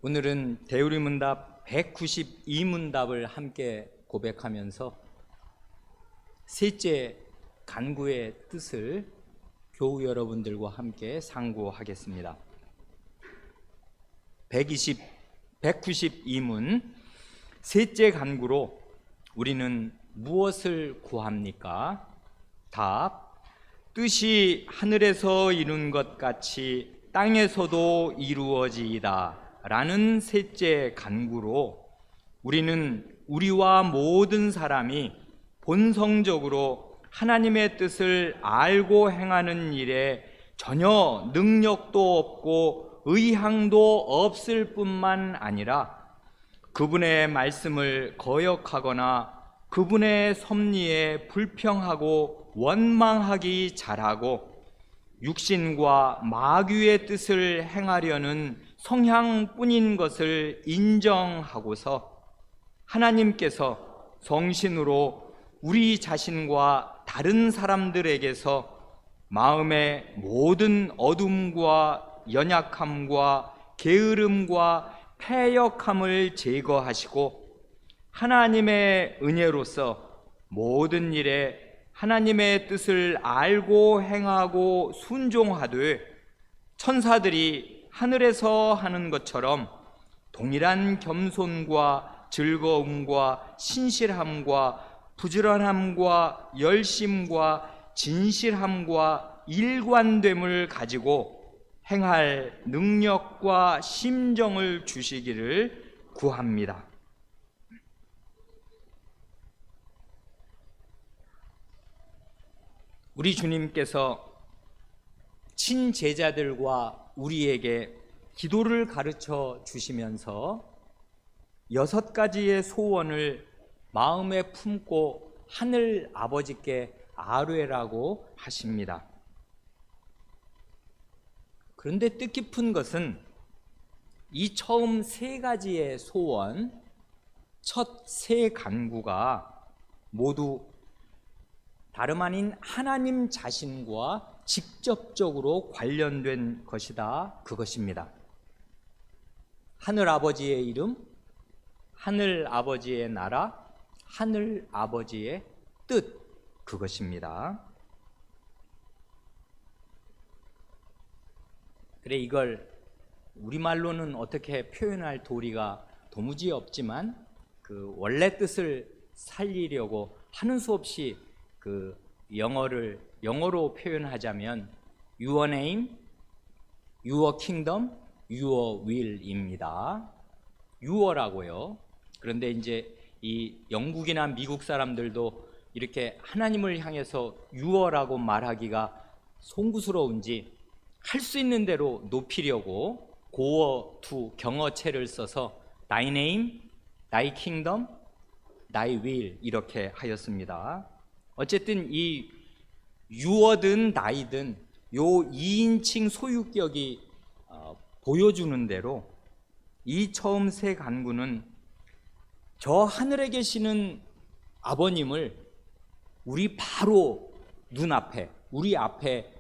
오늘은 대우리문답 192문답을 함께 고백하면서 셋째 간구의 뜻을 교우 여러분들과 함께 상고하겠습니다. 192문 셋째 간구로 우리는 무엇을 구합니까? 답: 뜻이 하늘에서 이룬 것 같이 땅에서도 이루어지이다 라는 셋째 간구로 우리는 우리와 모든 사람이 본성적으로 하나님의 뜻을 알고 행하는 일에 전혀 능력도 없고 의향도 없을 뿐만 아니라 그분의 말씀을 거역하거나 그분의 섭리에 불평하고 원망하기 잘하고 육신과 마귀의 뜻을 행하려는 성향뿐인 것을 인정하고서 하나님께서 성신으로 우리 자신과 다른 사람들에게서 마음의 모든 어둠과 연약함과 게으름과 패역함을 제거하시고 하나님의 은혜로서 모든 일에 하나님의 뜻을 알고 행하고 순종하되 천사들이 하늘에서 하는 것처럼 동일한 겸손과 즐거움과 신실함과 부지런함과 열심과 진실함과 일관됨을 가지고 행할 능력과 심정을 주시기를 구합니다. 우리 주님께서 친제자들과 우리에게 기도를 가르쳐 주시면서 6가지의 소원을 마음에 품고 하늘 아버지께 아뢰라고 하십니다. 그런데 뜻깊은 것은 이 처음 3가지의 소원, 첫 3간구가 모두 다름 아닌 하나님 자신과 직접적으로 관련된 것이다, 그것입니다. 하늘 아버지의 이름, 하늘 아버지의 나라, 하늘 아버지의 뜻, 그것입니다. 그래, 이걸 우리말로는 어떻게 표현할 도리가 도무지 없지만 그 원래 뜻을 살리려고 하는 수 없이 그 영어로 표현하자면 Your name, Your kingdom, Your will입니다. Your라고요. 그런데 이제 이 영국이나 미국 사람들도 이렇게 하나님을 향해서 Your라고 말하기가 송구스러운지 할 수 있는 대로 높이려고 고어 to 경어체를 써서 Thy name, Thy kingdom, Thy will 이렇게 하였습니다. 어쨌든 이 유어든 나이든 요 2인칭 소유격이 보여주는 대로 이 처음 3간구는 저 하늘에 계시는 아버님을 우리 바로 눈앞에, 우리 앞에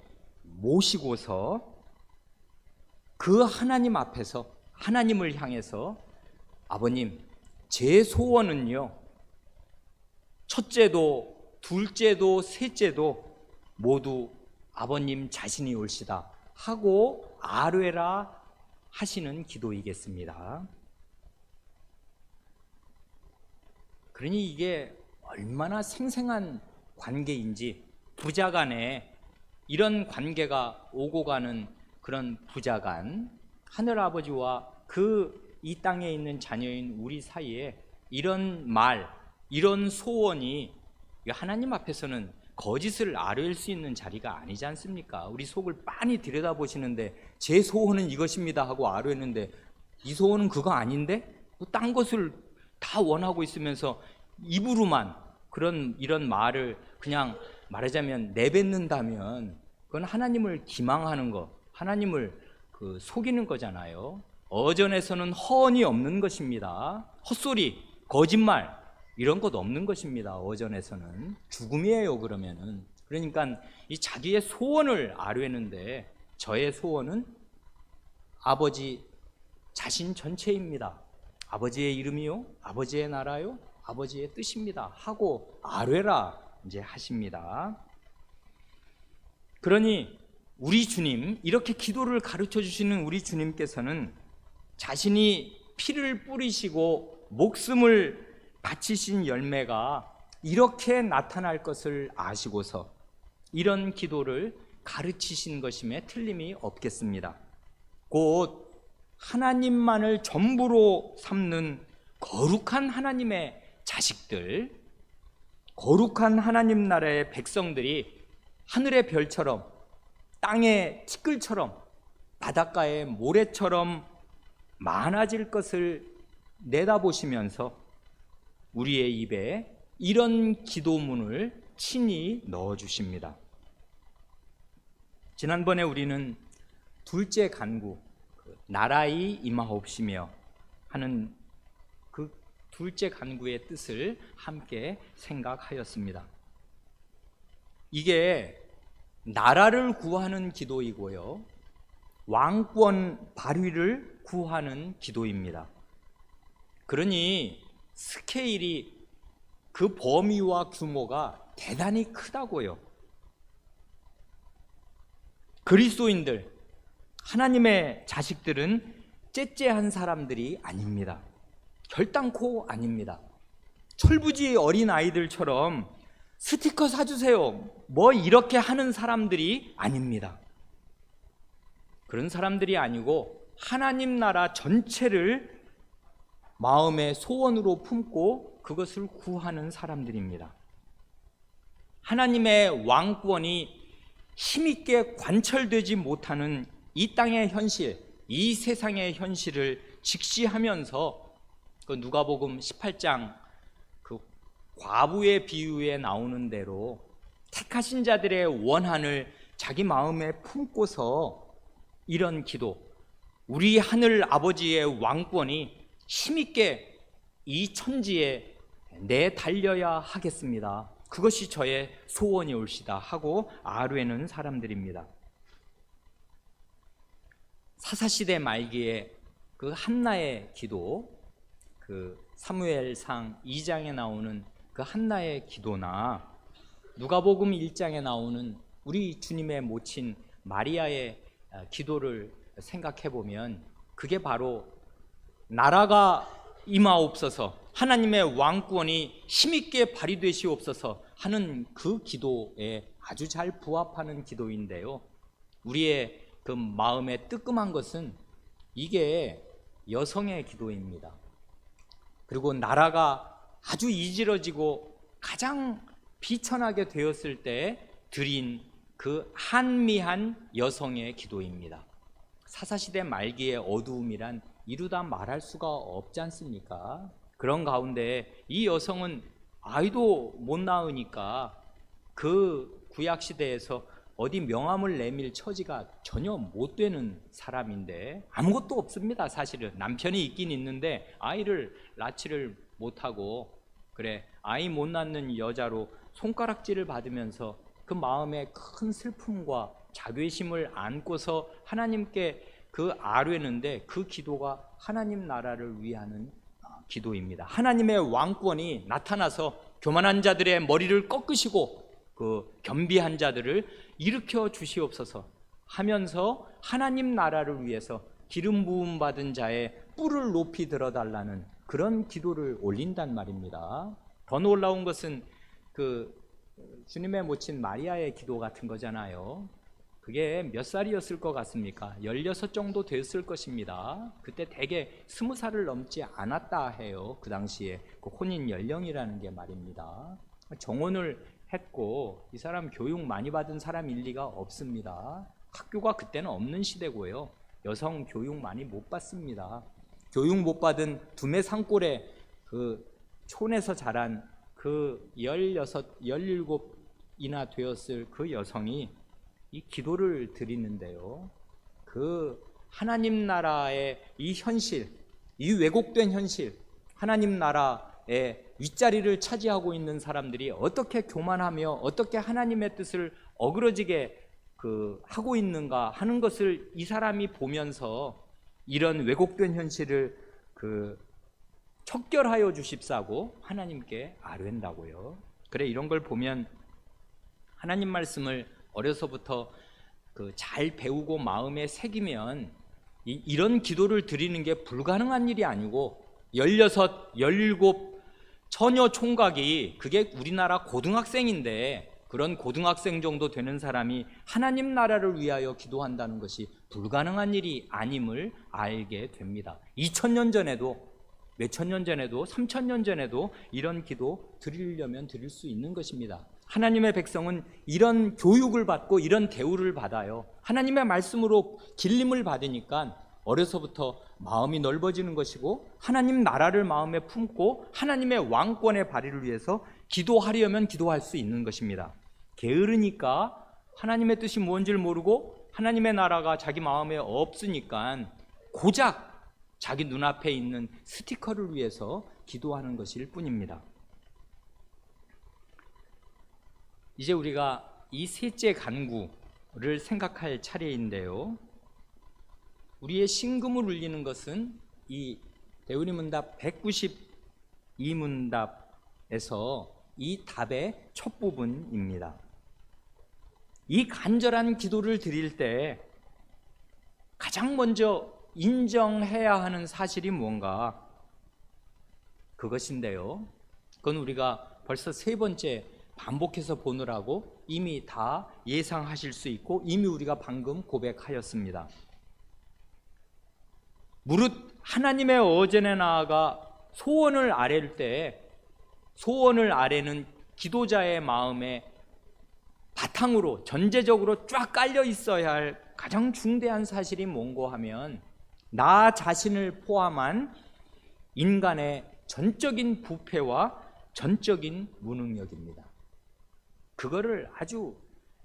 모시고서 그 하나님 앞에서 하나님을 향해서 아버님, 제 소원은요, 첫째도 둘째도 셋째도 모두 아버님 자신이 올시다 하고 아뢰라 하시는 기도이겠습니다. 그러니 이게 얼마나 생생한 관계인지, 부자간에 이런 관계가 오고 가는 그런 부자간, 하늘아버지와 그 이 땅에 있는 자녀인 우리 사이에 이런 말, 이런 소원이 하나님 앞에서는 거짓을 아뢰일 수 있는 자리가 아니지 않습니까? 우리 속을 빤히 들여다보시는데 제 소원은 이것입니다 하고 아뢰는데 이 소원은 그거 아닌데? 딴 것을 다 원하고 있으면서 입으로만 이런 말을 그냥 말하자면 내뱉는다면 그건 하나님을 기망하는 거, 하나님을 속이는 거잖아요. 어전에서는 허언이 없는 것입니다. 헛소리, 거짓말 이런 것 없는 것입니다. 어전에서는 죽음이에요. 그러면은 그러니까 이 자기의 소원을 아뢰는데 저의 소원은 아버지 자신 전체입니다. 아버지의 이름이요, 아버지의 나라요, 아버지의 뜻입니다 하고 아뢰라 이제 하십니다. 그러니 우리 주님, 이렇게 기도를 가르쳐 주시는 우리 주님께서는 자신이 피를 뿌리시고 목숨을 바치신 열매가 이렇게 나타날 것을 아시고서 이런 기도를 가르치신 것임에 틀림이 없겠습니다. 곧 하나님만을 전부로 삼는 거룩한 하나님의 자식들, 거룩한 하나님 나라의 백성들이 하늘의 별처럼 땅의 티끌처럼 바닷가의 모래처럼 많아질 것을 내다보시면서 우리의 입에 이런 기도문을 친히 넣어주십니다. 지난번에 우리는 둘째 간구, 나라의 임하옵시며 하는 그 둘째 간구의 뜻을 함께 생각하였습니다. 이게 나라를 구하는 기도이고요, 왕권 발휘를 구하는 기도입니다. 그러니 스케일이, 그 범위와 규모가 대단히 크다고요. 그리스도인들, 하나님의 자식들은 째째한 사람들이 아닙니다. 결단코 아닙니다. 철부지 어린 아이들처럼 스티커 사주세요 뭐 이렇게 하는 사람들이 아닙니다. 그런 사람들이 아니고 하나님 나라 전체를 마음의 소원으로 품고 그것을 구하는 사람들입니다. 하나님의 왕권이 힘있게 관철되지 못하는 이 땅의 현실, 이 세상의 현실을 직시하면서 그 누가복음 18장 그 과부의 비유에 나오는 대로 택하신 자들의 원한을 자기 마음에 품고서 이런 기도, 우리 하늘 아버지의 왕권이 힘있게 이 천지에 내달려야 하겠습니다. 그것이 저의 소원이 올시다 하고 아뢰는 사람들입니다. 사사시대 말기에 그 한나의 기도, 그 사무엘상 2장에 나오는 그 한나의 기도나 누가복음 1장에 나오는 우리 주님의 모친 마리아의 기도를 생각해 보면 그게 바로 나라가 임하옵소서, 하나님의 왕권이 힘있게 발휘되시옵소서 하는 그 기도에 아주 잘 부합하는 기도인데요, 우리의 그 마음에 뜨끔한 것은 이게 여성의 기도입니다. 그리고 나라가 아주 이지러지고 가장 비천하게 되었을 때 드린 그 한미한 여성의 기도입니다. 사사시대 말기의 어두움이란 이루다 말할 수가 없지 않습니까? 그런 가운데 이 여성은 아이도 못 낳으니까 그 구약시대에서 어디 명함을 내밀 처지가 전혀 못 되는 사람인데 아무것도 없습니다. 사실은 남편이 있긴 있는데 아이를 낳지를 못하고, 그래 아이 못 낳는 여자로 손가락질을 받으면서 그 마음에 큰 슬픔과 자괴심을 안고서 하나님께 그 아뢰는데 그 기도가 하나님 나라를 위하는 기도입니다. 하나님의 왕권이 나타나서 교만한 자들의 머리를 꺾으시고 그 겸비한 자들을 일으켜 주시옵소서 하면서 하나님 나라를 위해서 기름 부음 받은 자의 뿔을 높이 들어달라는 그런 기도를 올린단 말입니다. 더 놀라운 것은 그 주님의 모친 마리아의 기도 같은 거잖아요. 그게 몇 살이었을 것 같습니까? 16 정도 됐을 것입니다. 그때 대개 20살을 넘지 않았다 해요. 그 당시에 그 혼인 연령이라는 게 말입니다. 정혼을 했고 이 사람 교육 많이 받은 사람일 리가 없습니다. 학교가 그때는 없는 시대고요, 여성 교육 많이 못 받습니다. 교육 못 받은 두메 산골에 그 촌에서 자란 그 16, 17이나 되었을 그 여성이 이 기도를 드리는데요, 그 하나님 나라의 이 현실, 이 왜곡된 현실, 하나님 나라의 윗자리를 차지하고 있는 사람들이 어떻게 교만하며 어떻게 하나님의 뜻을 어그러지게 하고 있는가 하는 것을 이 사람이 보면서 이런 왜곡된 현실을 척결하여 주십사고 하나님께 아뢰는다고요. 그래, 이런 걸 보면 하나님 말씀을 어려서부터 잘 배우고 마음에 새기면 이런 기도를 드리는 게 불가능한 일이 아니고 16, 17 처녀 총각이 그게 우리나라 고등학생인데 그런 고등학생 정도 되는 사람이 하나님 나라를 위하여 기도한다는 것이 불가능한 일이 아님을 알게 됩니다. 2000년 전에도 몇천 년 전에도 3000년 전에도 이런 기도 드리려면 드릴 수 있는 것입니다. 하나님의 백성은 이런 교육을 받고 이런 대우를 받아요. 하나님의 말씀으로 길림을 받으니까 어려서부터 마음이 넓어지는 것이고 하나님 나라를 마음에 품고 하나님의 왕권의 발휘를 위해서 기도하려면 기도할 수 있는 것입니다. 게으르니까 하나님의 뜻이 뭔지를 모르고 하나님의 나라가 자기 마음에 없으니까 고작 자기 눈앞에 있는 스티커를 위해서 기도하는 것일 뿐입니다. 이제 우리가 이 셋째 간구를 생각할 차례인데요. 우리의 심금을 울리는 것은 이 대우리문답 192문답에서 이 답의 첫 부분입니다. 이 간절한 기도를 드릴 때 가장 먼저 인정해야 하는 사실이 뭔가, 그것인데요. 그건 우리가 벌써 세 번째 반복해서 보느라고 이미 다 예상하실 수 있고 이미 우리가 방금 고백하였습니다. 무릇 하나님의 어전에 나아가 소원을 아뢰를 때 소원을 아뢰는 기도자의 마음에 바탕으로 전제적으로 쫙 깔려 있어야 할 가장 중대한 사실이 뭔고 하면 나 자신을 포함한 인간의 전적인 부패와 전적인 무능력입니다. 그거를 아주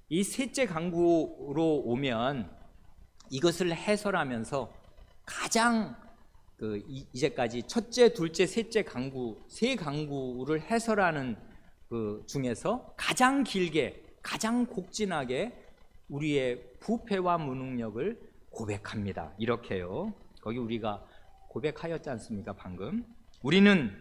이 셋째 강구로 오면 이것을 해설하면서 가장 이제까지 첫째, 둘째, 셋째 강구 세 강구를 해설하는 중에서 가장 길게 가장 곡진하게 우리의 부패와 무능력을 고백합니다. 이렇게요. 거기 우리가 고백하였지 않습니까? 방금 우리는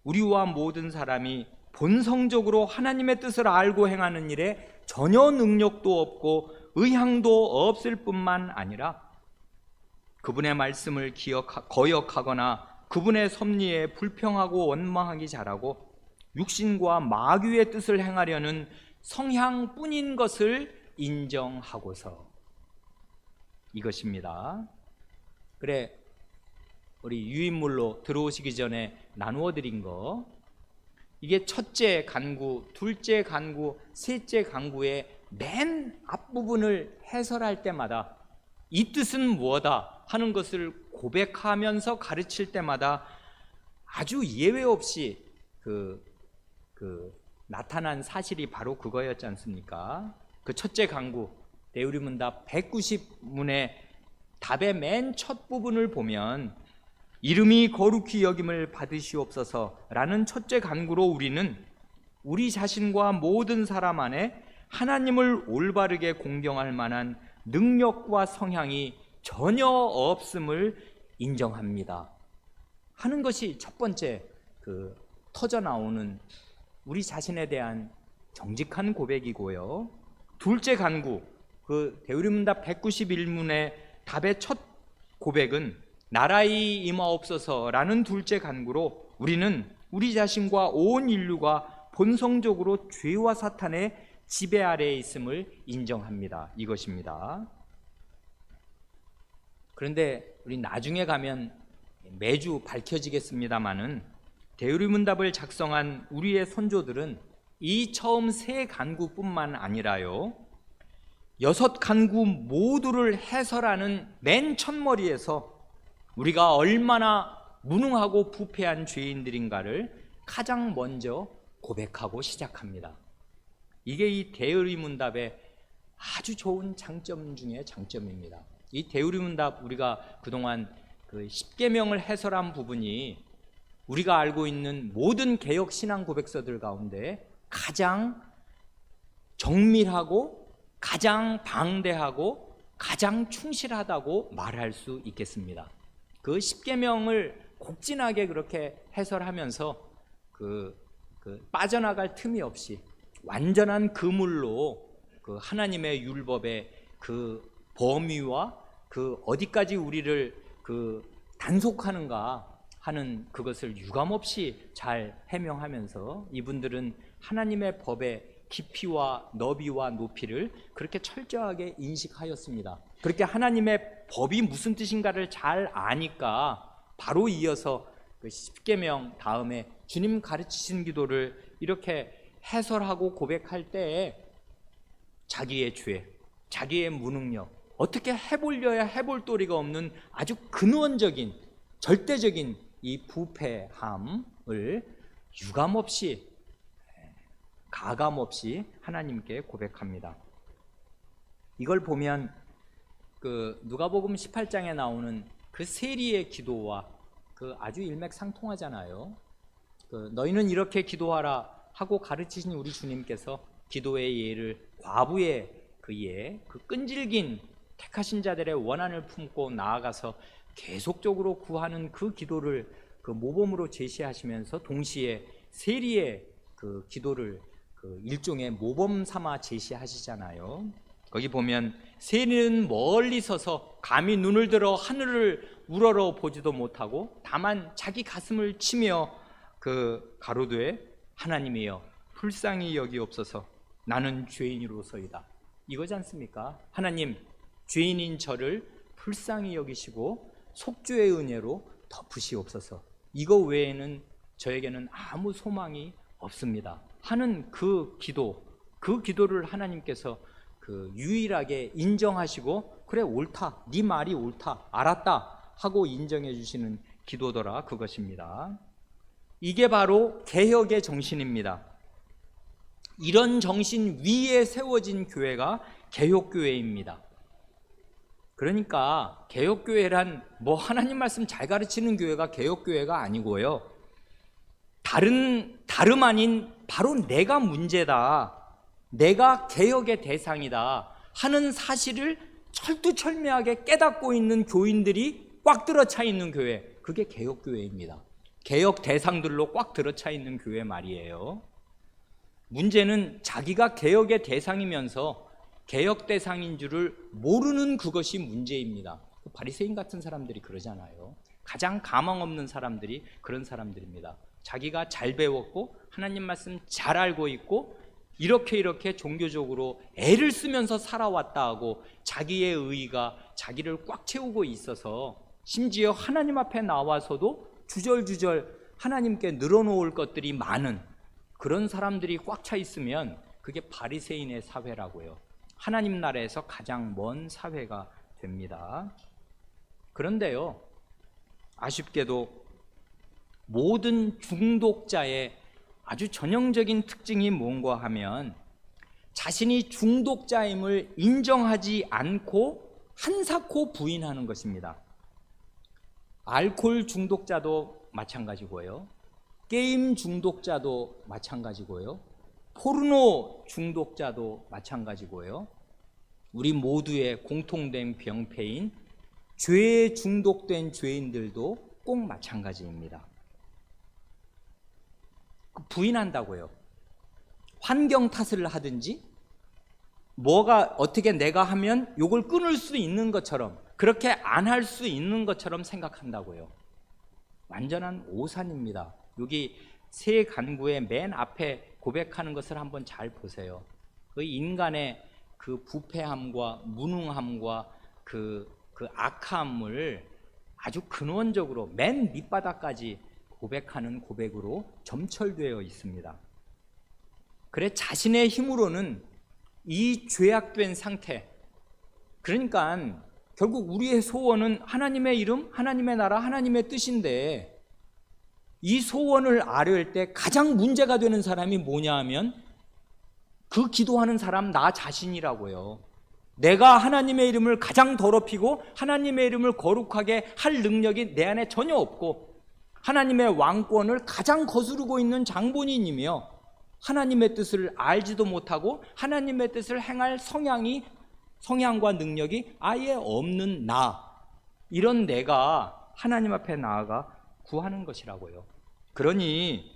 우리와 모든 사람이 본성적으로 하나님의 뜻을 알고 행하는 일에 전혀 능력도 없고 의향도 없을 뿐만 아니라 그분의 말씀을 거역하거나 그분의 섭리에 불평하고 원망하기 잘하고 육신과 마귀의 뜻을 행하려는 성향뿐인 것을 인정하고서 이것입니다. 그래, 우리 유인물로 들어오시기 전에 나누어 드린 거, 이게 첫째 간구, 둘째 간구, 셋째 간구의 맨 앞부분을 해설할 때마다 이 뜻은 무엇이다 하는 것을 고백하면서 가르칠 때마다 아주 예외 없이 나타난 사실이 바로 그거였지 않습니까? 그 첫째 강구 대우리문답 190문의 답의 맨 첫 부분을 보면 이름이 거룩히 여김을 받으시옵소서라는 첫째 간구로 우리는 우리 자신과 모든 사람 안에 하나님을 올바르게 공경할 만한 능력과 성향이 전혀 없음을 인정합니다 하는 것이 첫 번째 터져 나오는 우리 자신에 대한 정직한 고백이고요. 둘째 간구, 대우리문답 191문의 답의 첫 고백은 나라의 임하옵소서라는 둘째 간구로 우리는 우리 자신과 온 인류가 본성적으로 죄와 사탄의 지배 아래에 있음을 인정합니다. 이것입니다. 그런데 우리 나중에 가면 매주 밝혀지겠습니다마는 대우리문답을 작성한 우리의 선조들은 이 처음 세 간구뿐만 아니라요 6 간구 모두를 해설하는 맨 첫머리에서 우리가 얼마나 무능하고 부패한 죄인들인가를 가장 먼저 고백하고 시작합니다. 이게 이 대우리문답의 아주 좋은 장점 중에 장점입니다. 이 대우리문답 우리가 그동안 10계명을 해설한 부분이 우리가 알고 있는 모든 개혁 신앙 고백서들 가운데 가장 정밀하고 가장 방대하고 가장 충실하다고 말할 수 있겠습니다. 그 십계명을 곡진하게 그렇게 해설하면서 빠져나갈 틈이 없이 완전한 그물로 그 하나님의 율법의 그 범위와 그 어디까지 우리를 단속하는가 하는 그것을 유감없이 잘 해명하면서 이분들은 하나님의 법의 깊이와 너비와 높이를 그렇게 철저하게 인식하였습니다. 그렇게 하나님의 법이 무슨 뜻인가를 잘 아니까 바로 이어서 그 십계명 다음에 주님 가르치신 기도를 이렇게 해설하고 고백할 때에 자기의 죄, 자기의 무능력, 어떻게 해보려야 해볼 도리가 없는 아주 근원적인 절대적인 이 부패함을 유감없이 가감없이 하나님께 고백합니다. 이걸 보면 그 누가복음 18장에 나오는 그 세리의 기도와 그 아주 일맥상통하잖아요. 너희는 이렇게 기도하라 하고 가르치신 우리 주님께서 기도의 예를 과부의 그 예, 그 끈질긴 택하신 자들의 원한을 품고 나아가서 계속적으로 구하는 그 기도를 그 모범으로 제시하시면서 동시에 세리의 그 기도를 그 일종의 모범 삼아 제시하시잖아요. 거기 보면 세리는 멀리 서서 감히 눈을 들어 하늘을 우러러 보지도 못하고 다만 자기 가슴을 치며 그 가로되 하나님이여 불쌍히 여기옵소서 나는 죄인으로서이다. 이거지 않습니까? 하나님, 죄인인 저를 불쌍히 여기시고 속죄의 은혜로 덮으시옵소서. 이거 외에는 저에게는 아무 소망이 없습니다 하는 그 기도를 하나님께서 그 유일하게 인정하시고 그래 옳다, 네 말이 옳다, 알았다 하고 인정해 주시는 기도더라 그것입니다. 이게 바로 개혁의 정신입니다. 이런 정신 위에 세워진 교회가 개혁교회입니다. 그러니까 개혁교회란 뭐 하나님 말씀 잘 가르치는 교회가 개혁교회가 아니고요, 다름 아닌 바로 내가 문제다, 내가 개혁의 대상이다 하는 사실을 철두철미하게 깨닫고 있는 교인들이 꽉 들어차 있는 교회, 그게 개혁교회입니다. 개혁 대상들로 꽉 들어차 있는 교회 말이에요. 문제는 자기가 개혁의 대상이면서 개혁 대상인 줄을 모르는 그것이 문제입니다. 바리새인 같은 사람들이 그러잖아요. 가장 가망 없는 사람들이 그런 사람들입니다. 자기가 잘 배웠고 하나님 말씀 잘 알고 있고 이렇게 종교적으로 애를 쓰면서 살아왔다 하고 자기의 의의가 자기를 꽉 채우고 있어서 심지어 하나님 앞에 나와서도 주절주절 하나님께 늘어놓을 것들이 많은 그런 사람들이 꽉 차 있으면 그게 바리새인의 사회라고요. 하나님 나라에서 가장 먼 사회가 됩니다. 그런데요, 아쉽게도 모든 중독자의 아주 전형적인 특징이 뭔가 하면 자신이 중독자임을 인정하지 않고 한사코 부인하는 것입니다. 알코올 중독자도 마찬가지고요, 게임 중독자도 마찬가지고요, 포르노 중독자도 마찬가지고요, 우리 모두의 공통된 병폐인 죄에 중독된 죄인들도 꼭 마찬가지입니다. 부인한다고요. 환경 탓을 하든지 뭐가 어떻게 내가 하면 요걸 끊을 수 있는 것처럼, 그렇게 안 할 수 있는 것처럼 생각한다고요. 완전한 오산입니다. 여기 세 간구의 맨 앞에 고백하는 것을 한번 잘 보세요. 그 인간의 그 부패함과 무능함과 그 악함을 아주 근원적으로 맨 밑바닥까지 고백하는 고백으로 점철되어 있습니다. 그래 자신의 힘으로는 이 죄악된 상태, 그러니까 결국 우리의 소원은 하나님의 이름, 하나님의 나라, 하나님의 뜻인데 이 소원을 아뢰을 때 가장 문제가 되는 사람이 뭐냐 하면 그 기도하는 사람 나 자신이라고요. 내가 하나님의 이름을 가장 더럽히고 하나님의 이름을 거룩하게 할 능력이 내 안에 전혀 없고 하나님의 왕권을 가장 거스르고 있는 장본인이며 하나님의 뜻을 알지도 못하고 하나님의 뜻을 행할 성향과 능력이 아예 없는 나, 이런 내가 하나님 앞에 나아가 구하는 것이라고요. 그러니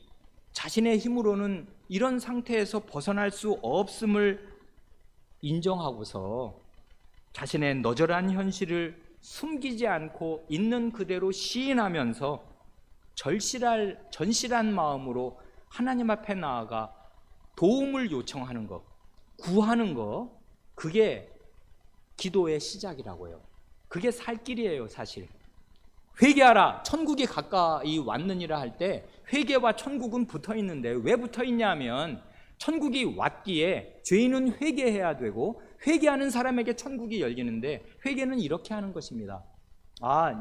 자신의 힘으로는 이런 상태에서 벗어날 수 없음을 인정하고서 자신의 너절한 현실을 숨기지 않고 있는 그대로 시인하면서 전실한 마음으로 하나님 앞에 나아가 도움을 요청하는 것, 구하는 것, 그게 기도의 시작이라고요. 그게 살 길이에요, 사실. 회개하라, 천국이 가까이 왔느니라 할 때 회개와 천국은 붙어 있는데 왜 붙어 있냐 하면 천국이 왔기에 죄인은 회개해야 되고 회개하는 사람에게 천국이 열리는데 회개는 이렇게 하는 것입니다.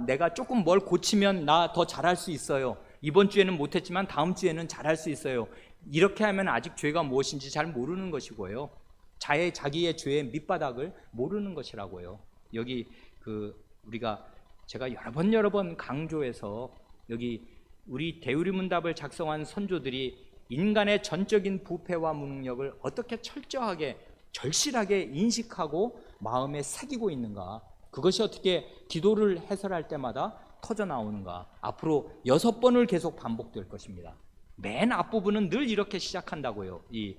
내가 조금 뭘 고치면 나 더 잘할 수 있어요. 이번 주에는 못했지만 다음 주에는 잘할 수 있어요. 이렇게 하면 아직 죄가 무엇인지 잘 모르는 것이고요. 자기의 죄의 밑바닥을 모르는 것이라고요. 여기 제가 여러 번 강조해서 여기 우리 대우리문답을 작성한 선조들이 인간의 전적인 부패와 무능력을 어떻게 철저하게 절실하게 인식하고 마음에 새기고 있는가, 그것이 어떻게 기도를 해설할 때마다 터져 나오는가, 앞으로 6번을 계속 반복될 것입니다. 맨 앞부분은 늘 이렇게 시작한다고요. 이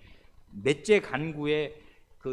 넷째 간구의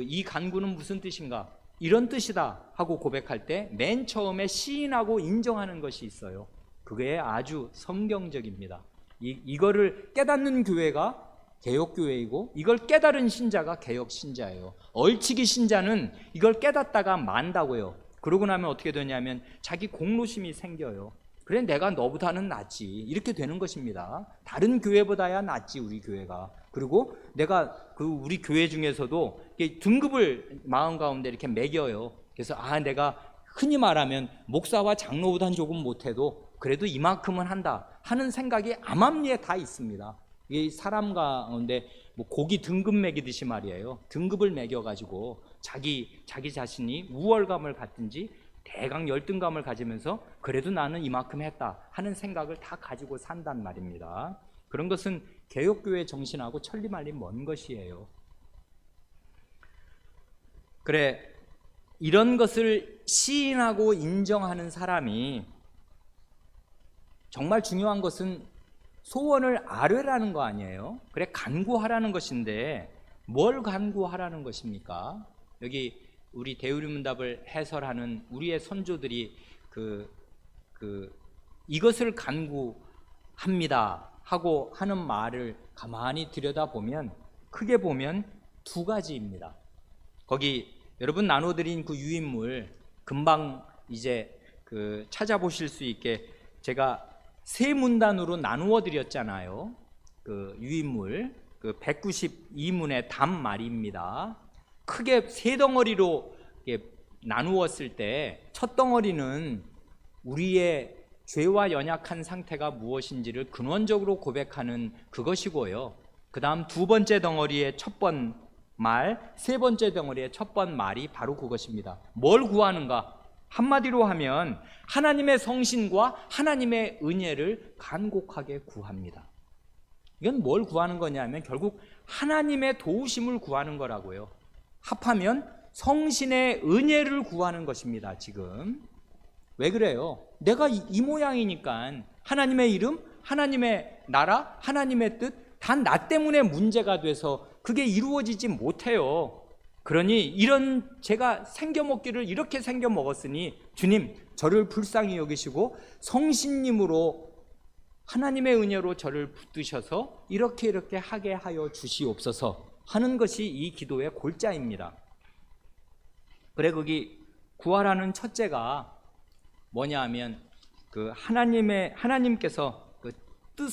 이 간구는 무슨 뜻인가, 이런 뜻이다 하고 고백할 때 맨 처음에 시인하고 인정하는 것이 있어요. 그게 아주 성경적입니다. 이거를 깨닫는 교회가 개혁교회이고 이걸 깨달은 신자가 개혁신자예요. 얼치기 신자는 이걸 깨닫다가 만다고요. 그러고 나면 어떻게 되냐면 자기 공로심이 생겨요. 그래, 내가 너보다는 낫지, 이렇게 되는 것입니다. 다른 교회보다야 낫지, 우리 교회가. 그리고 내가 우리 교회 중에서도 등급을 마음 가운데 이렇게 매겨요. 그래서 내가 흔히 말하면 목사와 장로보단 조금 못해도 그래도 이만큼은 한다 하는 생각이 암암리에 다 있습니다. 이 사람 가운데 고기 등급 매기듯이 말이에요. 등급을 매겨가지고 자기 자신이 우월감을 갖든지 대강 열등감을 가지면서 그래도 나는 이만큼 했다 하는 생각을 다 가지고 산단 말입니다. 그런 것은 개혁교회 정신하고 천리말리 먼 것이에요. 그래, 이런 것을 시인하고 인정하는 사람이, 정말 중요한 것은 소원을 아뢰라는 거 아니에요? 그래, 간구하라는 것인데 뭘 간구하라는 것입니까? 여기 우리 대우리문답을 해설하는 우리의 선조들이 이것을 간구합니다 하고 하는 말을 가만히 들여다보면 크게 보면 두 가지입니다. 거기 여러분 나눠드린 그 유인물 금방 이제 찾아보실 수 있게 제가 세 문단으로 나누어 드렸잖아요. 유인물 192문의 답말입니다. 크게 세 덩어리로 나누었을 때 첫 덩어리는 우리의 죄와 연약한 상태가 무엇인지를 근원적으로 고백하는 그것이고요. 그 다음 두 번째 덩어리의 첫 번 말, 세 번째 덩어리의 첫 번 말이 바로 그것입니다. 뭘 구하는가? 한마디로 하면 하나님의 성신과 하나님의 은혜를 간곡하게 구합니다. 이건 뭘 구하는 거냐면 결국 하나님의 도우심을 구하는 거라고요. 합하면 성신의 은혜를 구하는 것입니다. 지금 왜 그래요? 내가 이 모양이니까 하나님의 이름, 하나님의 나라, 하나님의 뜻 다 나 때문에 문제가 돼서 그게 이루어지지 못해요. 그러니 이런 제가 생겨먹기를 이렇게 생겨먹었으니 주님 저를 불쌍히 여기시고 성신님으로 하나님의 은혜로 저를 붙드셔서 이렇게 하게 하여 주시옵소서 하는 것이 이 기도의 골자입니다. 그래, 거기 구하라는 첫째가 뭐냐 하면 하나님께서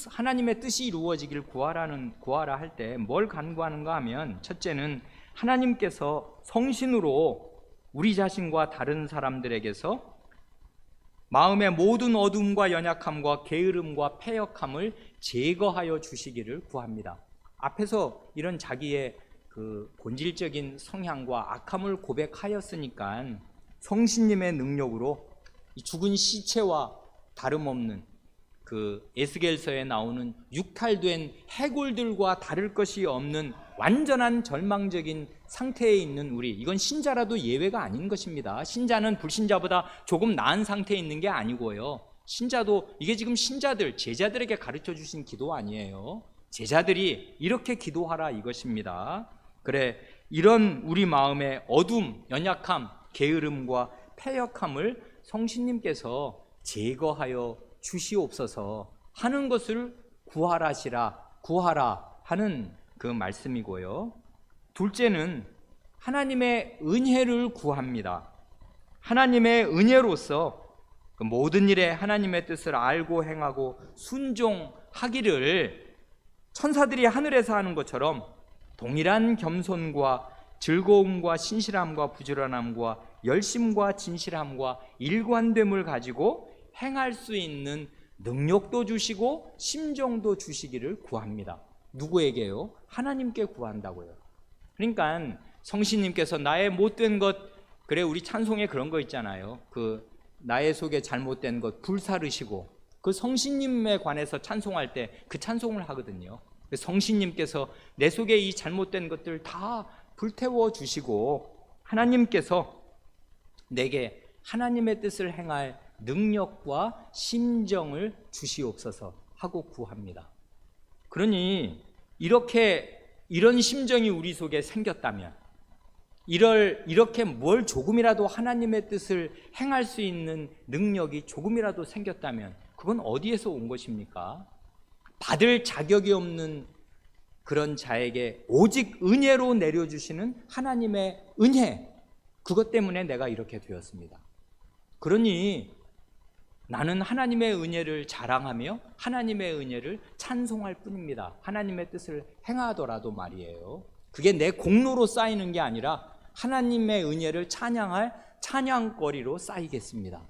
하나님의 뜻이 이루어지길 구하라 할 때 뭘 간구하는가 하면 첫째는 하나님께서 성신으로 우리 자신과 다른 사람들에게서 마음의 모든 어둠과 연약함과 게으름과 패역함을 제거하여 주시기를 구합니다. 앞에서 이런 자기의 본질적인 성향과 악함을 고백하였으니까 성신님의 능력으로 이 죽은 시체와 다름없는 에스겔서에 나오는 육탈된 해골들과 다를 것이 없는 완전한 절망적인 상태에 있는 우리, 이건 신자라도 예외가 아닌 것입니다. 신자는 불신자보다 조금 나은 상태에 있는 게 아니고요. 신자도 이게 지금 신자들, 제자들에게 가르쳐 주신 기도 아니에요. 제자들이 이렇게 기도하라 이것입니다. 그래, 이런 우리 마음의 어둠, 연약함, 게으름과 패역함을 성신님께서 제거하여 주시옵소서 하는 것을 구하라 하는 그 말씀이고요. 둘째는 하나님의 은혜를 구합니다. 하나님의 은혜로서 그 모든 일에 하나님의 뜻을 알고 행하고 순종하기를 천사들이 하늘에서 하는 것처럼 동일한 겸손과 즐거움과 신실함과 부지런함과 열심과 진실함과 일관됨을 가지고 행할 수 있는 능력도 주시고 심정도 주시기를 구합니다. 누구에게요? 하나님께 구한다고요. 그러니까 성신님께서 나의 못된 것, 그래 우리 찬송에 그런 거 있잖아요. 그 나의 속에 잘못된 것 불사르시고, 그 성신님에 관해서 찬송할 때 그 찬송을 하거든요. 성신님께서 내 속에 이 잘못된 것들 다 불태워 주시고 하나님께서 내게 하나님의 뜻을 행할 능력과 심정을 주시옵소서 하고 구합니다. 그러니 이런 심정이 우리 속에 생겼다면, 이렇게 뭘 조금이라도 하나님의 뜻을 행할 수 있는 능력이 조금이라도 생겼다면 그건 어디에서 온 것입니까? 받을 자격이 없는 그런 자에게 오직 은혜로 내려주시는 하나님의 은혜, 그것 때문에 내가 이렇게 되었습니다. 그러니 나는 하나님의 은혜를 자랑하며 하나님의 은혜를 찬송할 뿐입니다. 하나님의 뜻을 행하더라도 말이에요. 그게 내 공로로 쌓이는 게 아니라 하나님의 은혜를 찬양할 찬양거리로 쌓이겠습니다.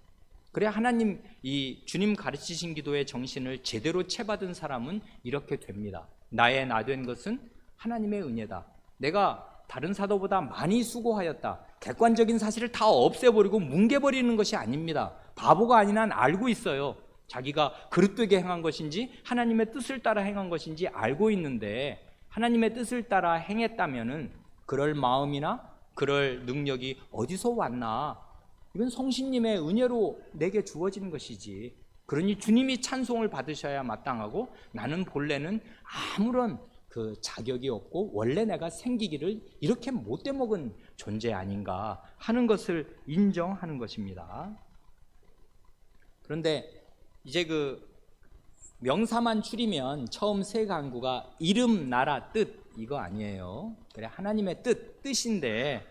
그래 하나님, 이 주님 가르치신 기도의 정신을 제대로 채받은 사람은 이렇게 됩니다. 나의 나 된 것은 하나님의 은혜다. 내가 다른 사도보다 많이 수고하였다. 객관적인 사실을 다 없애버리고 뭉개버리는 것이 아닙니다. 바보가 아닌 한 알고 있어요. 자기가 그릇되게 행한 것인지 하나님의 뜻을 따라 행한 것인지 알고 있는데, 하나님의 뜻을 따라 행했다면은 그럴 마음이나 그럴 능력이 어디서 왔나? 이건 성신님의 은혜로 내게 주어지는 것이지. 그러니 주님이 찬송을 받으셔야 마땅하고 나는 본래는 아무런 그 자격이 없고 원래 내가 생기기를 이렇게 못돼 먹은 존재 아닌가 하는 것을 인정하는 것입니다. 그런데 이제 그 명사만 추리면 처음 세 간구가 이름, 나라, 뜻 이거 아니에요. 그래 하나님의 뜻인데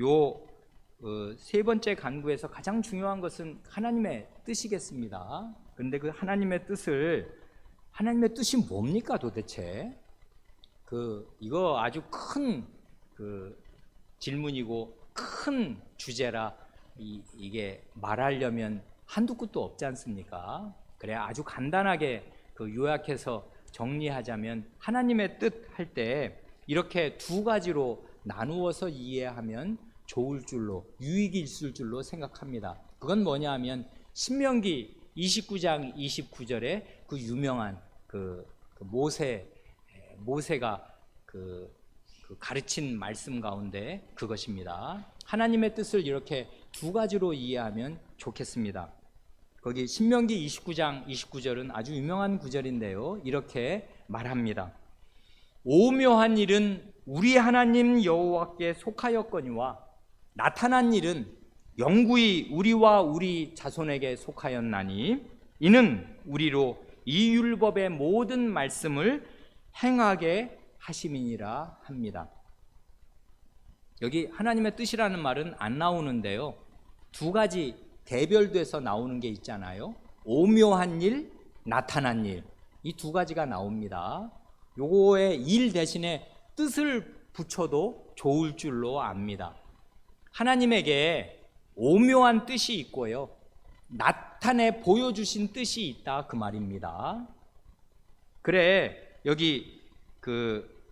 요 세 번째 간구에서 가장 중요한 것은 하나님의 뜻이겠습니다. 그런데 그 하나님의 뜻이 뭡니까 도대체? 이거 아주 큰 질문이고 큰 주제라 이게 말하려면 한두 끝도 없지 않습니까? 그래 아주 간단하게 요약해서 정리하자면 하나님의 뜻 할 때 이렇게 두 가지로 나누어서 이해하면 좋을 줄로, 유익이 있을 줄로 생각합니다. 그건 뭐냐 하면 신명기 29장 29절에 그 유명한 모세가 가르친 말씀 가운데 그것입니다. 하나님의 뜻을 이렇게 두 가지로 이해하면 좋겠습니다. 거기 신명기 29장 29절은 아주 유명한 구절인데요. 이렇게 말합니다. 오묘한 일은 우리 하나님 여호와께 속하였거니와 나타난 일은 영구히 우리와 우리 자손에게 속하였나니 이는 우리로 이 율법의 모든 말씀을 행하게 하심이니라 합니다. 여기 하나님의 뜻이라는 말은 안 나오는데요. 두 가지 대별돼서 나오는 게 있잖아요. 오묘한 일, 나타난 일. 이 두 가지가 나옵니다. 요거의 일 대신에 뜻을 붙여도 좋을 줄로 압니다. 하나님에게 오묘한 뜻이 있고요. 나타내 보여주신 뜻이 있다 그 말입니다. 그래 여기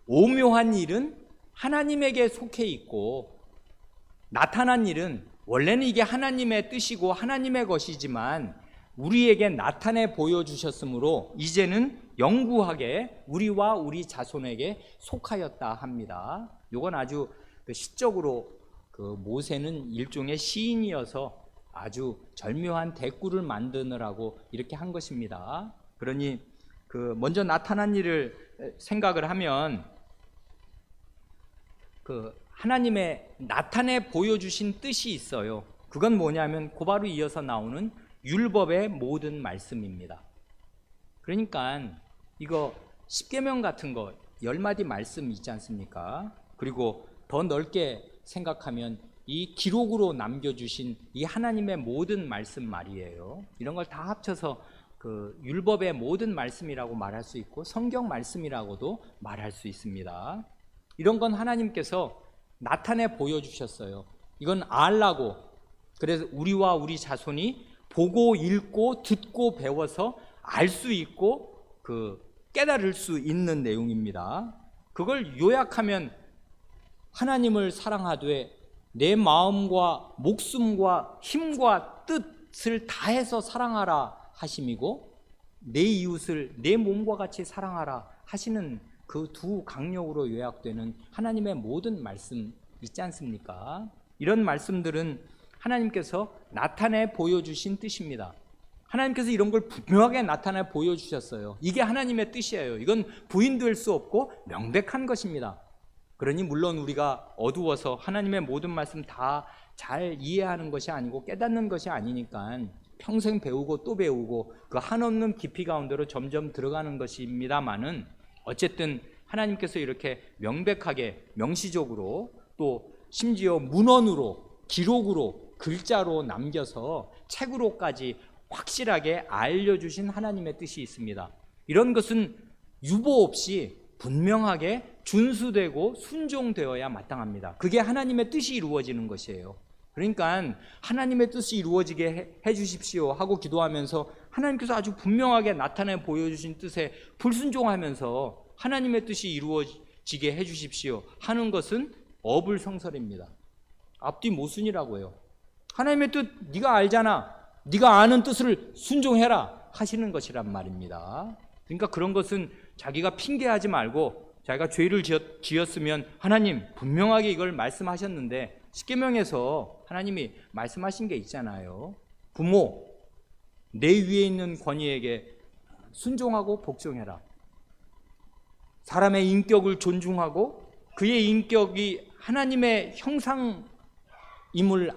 오묘한 일은 하나님에게 속해 있고 나타난 일은 원래는 이게 하나님의 뜻이고 하나님의 것이지만 우리에게 나타내 보여주셨으므로 이제는 영구하게 우리와 우리 자손에게 속하였다 합니다. 이건 아주 시적으로 모세는 일종의 시인이어서 아주 절묘한 대꾸를 만드느라고 이렇게 한 것입니다. 그러니 먼저 나타난 일을 생각을 하면 하나님의 나타내 보여주신 뜻이 있어요. 그건 뭐냐면 곧바로 이어서 나오는 율법의 모든 말씀입니다. 그러니까 이거 십계명 같은 거 10마디 말씀 있지 않습니까? 그리고 더 넓게 생각하면 이 기록으로 남겨주신 이 하나님의 모든 말씀 말이에요. 이런 걸 다 합쳐서 율법의 모든 말씀이라고 말할 수 있고 성경 말씀이라고도 말할 수 있습니다. 이런 건 하나님께서 나타내 보여주셨어요. 이건 알라고, 그래서 우리와 우리 자손이 보고 읽고 듣고 배워서 알 수 있고 깨달을 수 있는 내용입니다. 그걸 요약하면 하나님을 사랑하되 내 마음과 목숨과 힘과 뜻을 다해서 사랑하라 하심이고 내 이웃을 내 몸과 같이 사랑하라 하시는 그 두 강력으로 요약되는 하나님의 모든 말씀 있지 않습니까? 이런 말씀들은 하나님께서 나타내 보여주신 뜻입니다. 하나님께서 이런 걸 분명하게 나타내 보여주셨어요. 이게 하나님의 뜻이에요. 이건 부인될 수 없고 명백한 것입니다. 그러니 물론 우리가 어두워서 하나님의 모든 말씀 다 잘 이해하는 것이 아니고 깨닫는 것이 아니니까 평생 배우고 또 배우고 그 한없는 깊이 가운데로 점점 들어가는 것입니다마는 어쨌든 하나님께서 이렇게 명백하게 명시적으로 또 심지어 문헌으로 기록으로 글자로 남겨서 책으로까지 확실하게 알려주신 하나님의 뜻이 있습니다. 이런 것은 유보 없이 분명하게 준수되고 순종되어야 마땅합니다. 그게 하나님의 뜻이 이루어지는 것이에요. 그러니까 하나님의 뜻이 이루어지게 해주십시오 하고 기도하면서 하나님께서 아주 분명하게 나타내 보여주신 뜻에 불순종하면서 하나님의 뜻이 이루어지게 해주십시오 하는 것은 어불성설입니다. 앞뒤 모순이라고 해요. 하나님의 뜻 네가 알잖아, 네가 아는 뜻을 순종해라 하시는 것이란 말입니다. 그러니까 그런 것은 자기가 핑계하지 말고 자기가 죄를 지었으면 하나님 분명하게 이걸 말씀하셨는데 십계명에서 하나님이 말씀하신 게 있잖아요. 부모, 내 위에 있는 권위에게 순종하고 복종해라. 사람의 인격을 존중하고 그의 인격이 하나님의 형상임을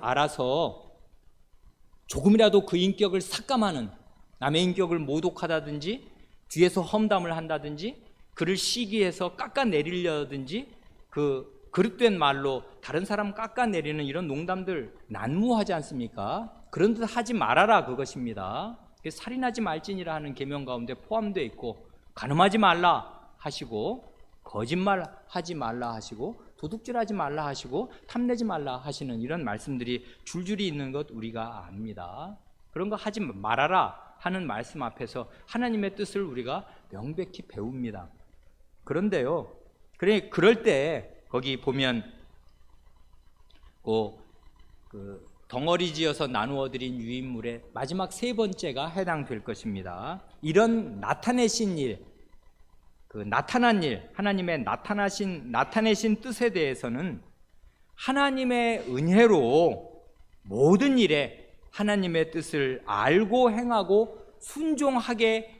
알아서 조금이라도 그 인격을 삭감하는, 남의 인격을 모독하다든지 뒤에서 험담을 한다든지 그를 시기해서 깎아내리려든지 그릇된 말로 다른 사람 깎아내리는 이런 농담들 난무하지 않습니까? 그런 듯 하지 말아라 그것입니다. 살인하지 말지니라 하는 계명 가운데 포함되어 있고 간음하지 말라 하시고 거짓말하지 말라 하시고 도둑질하지 말라 하시고 탐내지 말라 하시는 이런 말씀들이 줄줄이 있는 것 우리가 압니다. 그런 거 하지 말아라 하는 말씀 앞에서 하나님의 뜻을 우리가 명백히 배웁니다. 그런데요, 그럴 때 거기 보면 덩어리 지어서 나누어 드린 유인물의 마지막 세 번째가 해당될 것입니다. 이런 나타내신 일, 나타난 일, 하나님의 나타내신 뜻에 대해서는 하나님의 은혜로 모든 일에 하나님의 뜻을 알고 행하고 순종하게